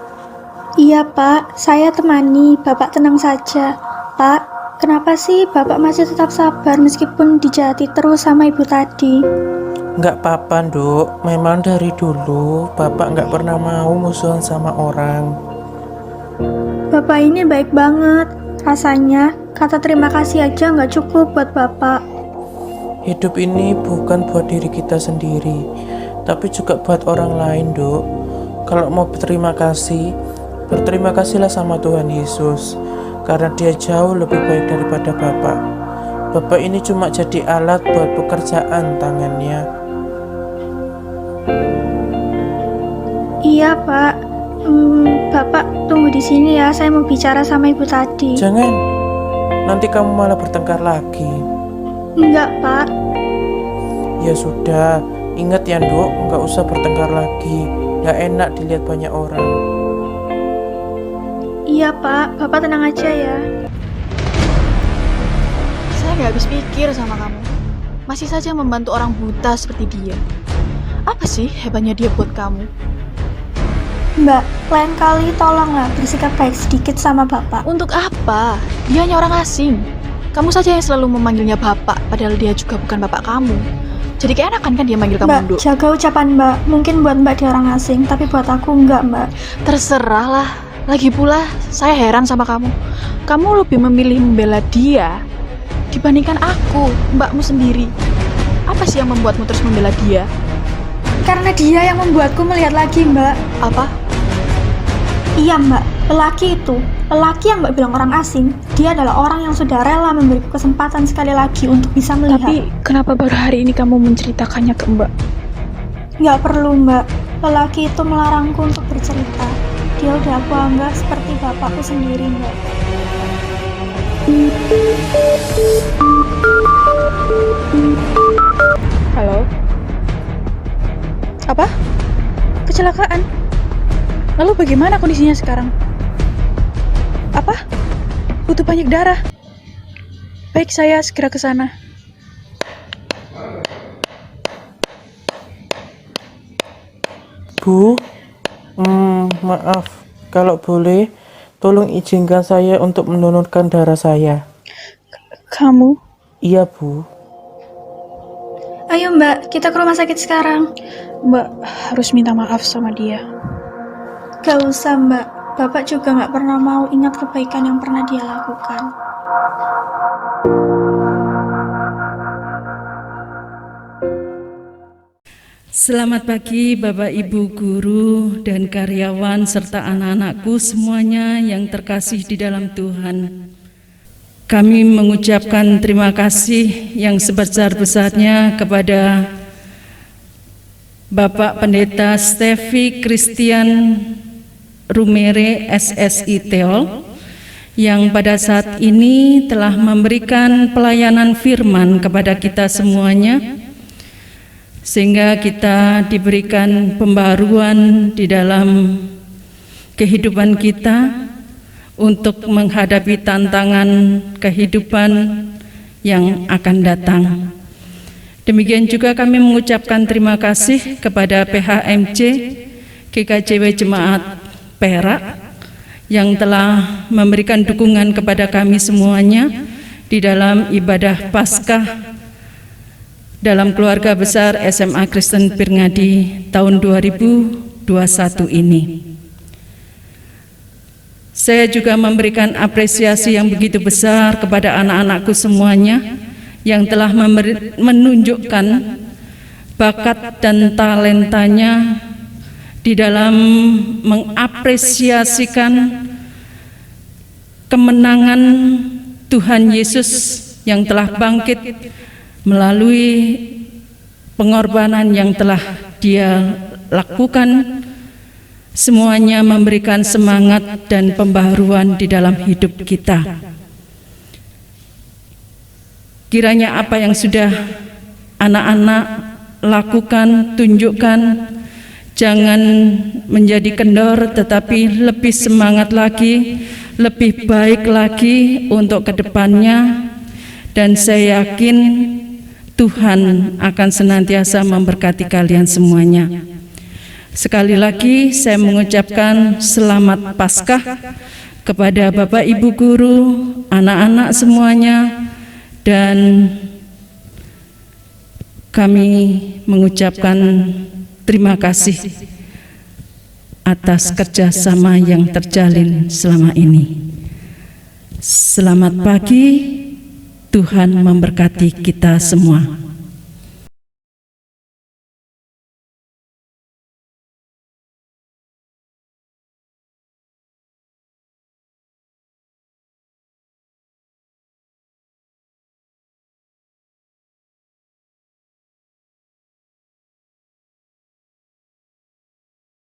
Iya Pak, saya temani. Bapak tenang saja. Pak, kenapa sih Bapak masih tetap sabar meskipun dijahati terus sama ibu tadi? Nggak apa-apa, Nduk. Memang dari dulu Bapak nggak pernah mau musuhan sama orang. Bapak ini baik banget. Rasanya kata terima kasih aja nggak cukup buat Bapak. Hidup ini bukan buat diri kita sendiri, tapi juga buat orang lain, Dok. Kalau mau berterima kasih, berterima kasihlah sama Tuhan Yesus, karena Dia jauh lebih baik daripada Bapak. Bapak ini cuma jadi alat buat pekerjaan tangannya. Iya Pak. Bapak tunggu di sini ya, saya mau bicara sama ibu tadi. Jangan, nanti kamu malah bertengkar lagi. Enggak Pak, Ya sudah, ingat ya Nduk, nggak usah bertengkar lagi. Nggak enak dilihat banyak orang. Iya Pak, Bapak tenang aja ya. Saya nggak habis pikir sama kamu. Masih saja membantu orang buta seperti dia. Apa sih hebatnya dia buat kamu? Mbak, lain kali tolonglah bersikap baik sedikit sama Bapak. Untuk apa? Dia hanya orang asing. Kamu saja yang selalu memanggilnya Bapak, padahal dia juga bukan Bapak kamu. Jadi keenakan kan dia manggil kamu Mbak, Nduk? jaga ucapan Mbak. Mungkin buat Mbak dia orang asing, tapi buat aku enggak Mbak. Terserah lah. Lagi pula, saya heran sama kamu. Kamu lebih memilih membela dia dibandingkan aku, mbakmu sendiri. Apa sih yang membuatmu terus membela dia? Karena dia yang membuatku melihat lagi Mbak. Apa? Iya Mbak, lelaki yang Mbak bilang orang asing, dia adalah orang yang sudah rela memberiku kesempatan sekali lagi untuk bisa melihat. Tapi kenapa baru hari ini kamu menceritakannya ke Mbak? Nggak perlu Mbak, lelaki itu melarangku untuk bercerita. Dia udah aku anggap seperti bapakku sendiri Mbak. Halo? Apa? Kecelakaan? Lalu bagaimana kondisinya sekarang? Apa? Butuh banyak darah. Baik, saya segera ke sana. Bu, maaf, kalau boleh, tolong izinkan saya untuk mendonorkan darah saya. Kamu? Iya, Bu. Ayo Mbak, kita ke rumah sakit sekarang. Mbak harus minta maaf sama dia. Gak usah Mbak, Bapak juga gak pernah mau ingat kebaikan yang pernah dia lakukan. Selamat pagi Bapak Ibu guru dan karyawan serta anak-anakku semuanya yang terkasih di dalam Tuhan. Kami mengucapkan terima kasih yang sebesar-besarnya kepada Bapak Pendeta Stevi Christian Rumere SSI Teol yang pada saat ini telah memberikan pelayanan firman kepada kita semuanya, sehingga kita diberikan pembaruan di dalam kehidupan kita untuk menghadapi tantangan kehidupan yang akan datang. Demikian juga kami mengucapkan terima kasih kepada PHMC GKJW Jemaat Perak yang telah memberikan dukungan kepada kami semuanya di dalam ibadah Paskah dalam keluarga besar SMA Kristen Pirngadi tahun 2021 ini. Saya juga memberikan apresiasi yang begitu besar kepada anak-anakku semuanya yang telah menunjukkan bakat dan talentanya di dalam mengapresiasikan kemenangan Tuhan Yesus yang telah bangkit melalui pengorbanan yang telah Dia lakukan. Semuanya memberikan semangat dan pembaharuan di dalam hidup kita. Kiranya apa yang sudah anak-anak lakukan, tunjukkan, jangan menjadi kendor, tetapi lebih semangat lagi, lebih baik lagi untuk kedepannya. Dan saya yakin Tuhan akan senantiasa memberkati kalian semuanya. Sekali lagi saya mengucapkan selamat Paskah kepada Bapak Ibu guru, anak-anak semuanya, dan kami mengucapkan terima kasih atas kerjasama yang terjalin selama ini. Selamat pagi, Tuhan memberkati kita semua.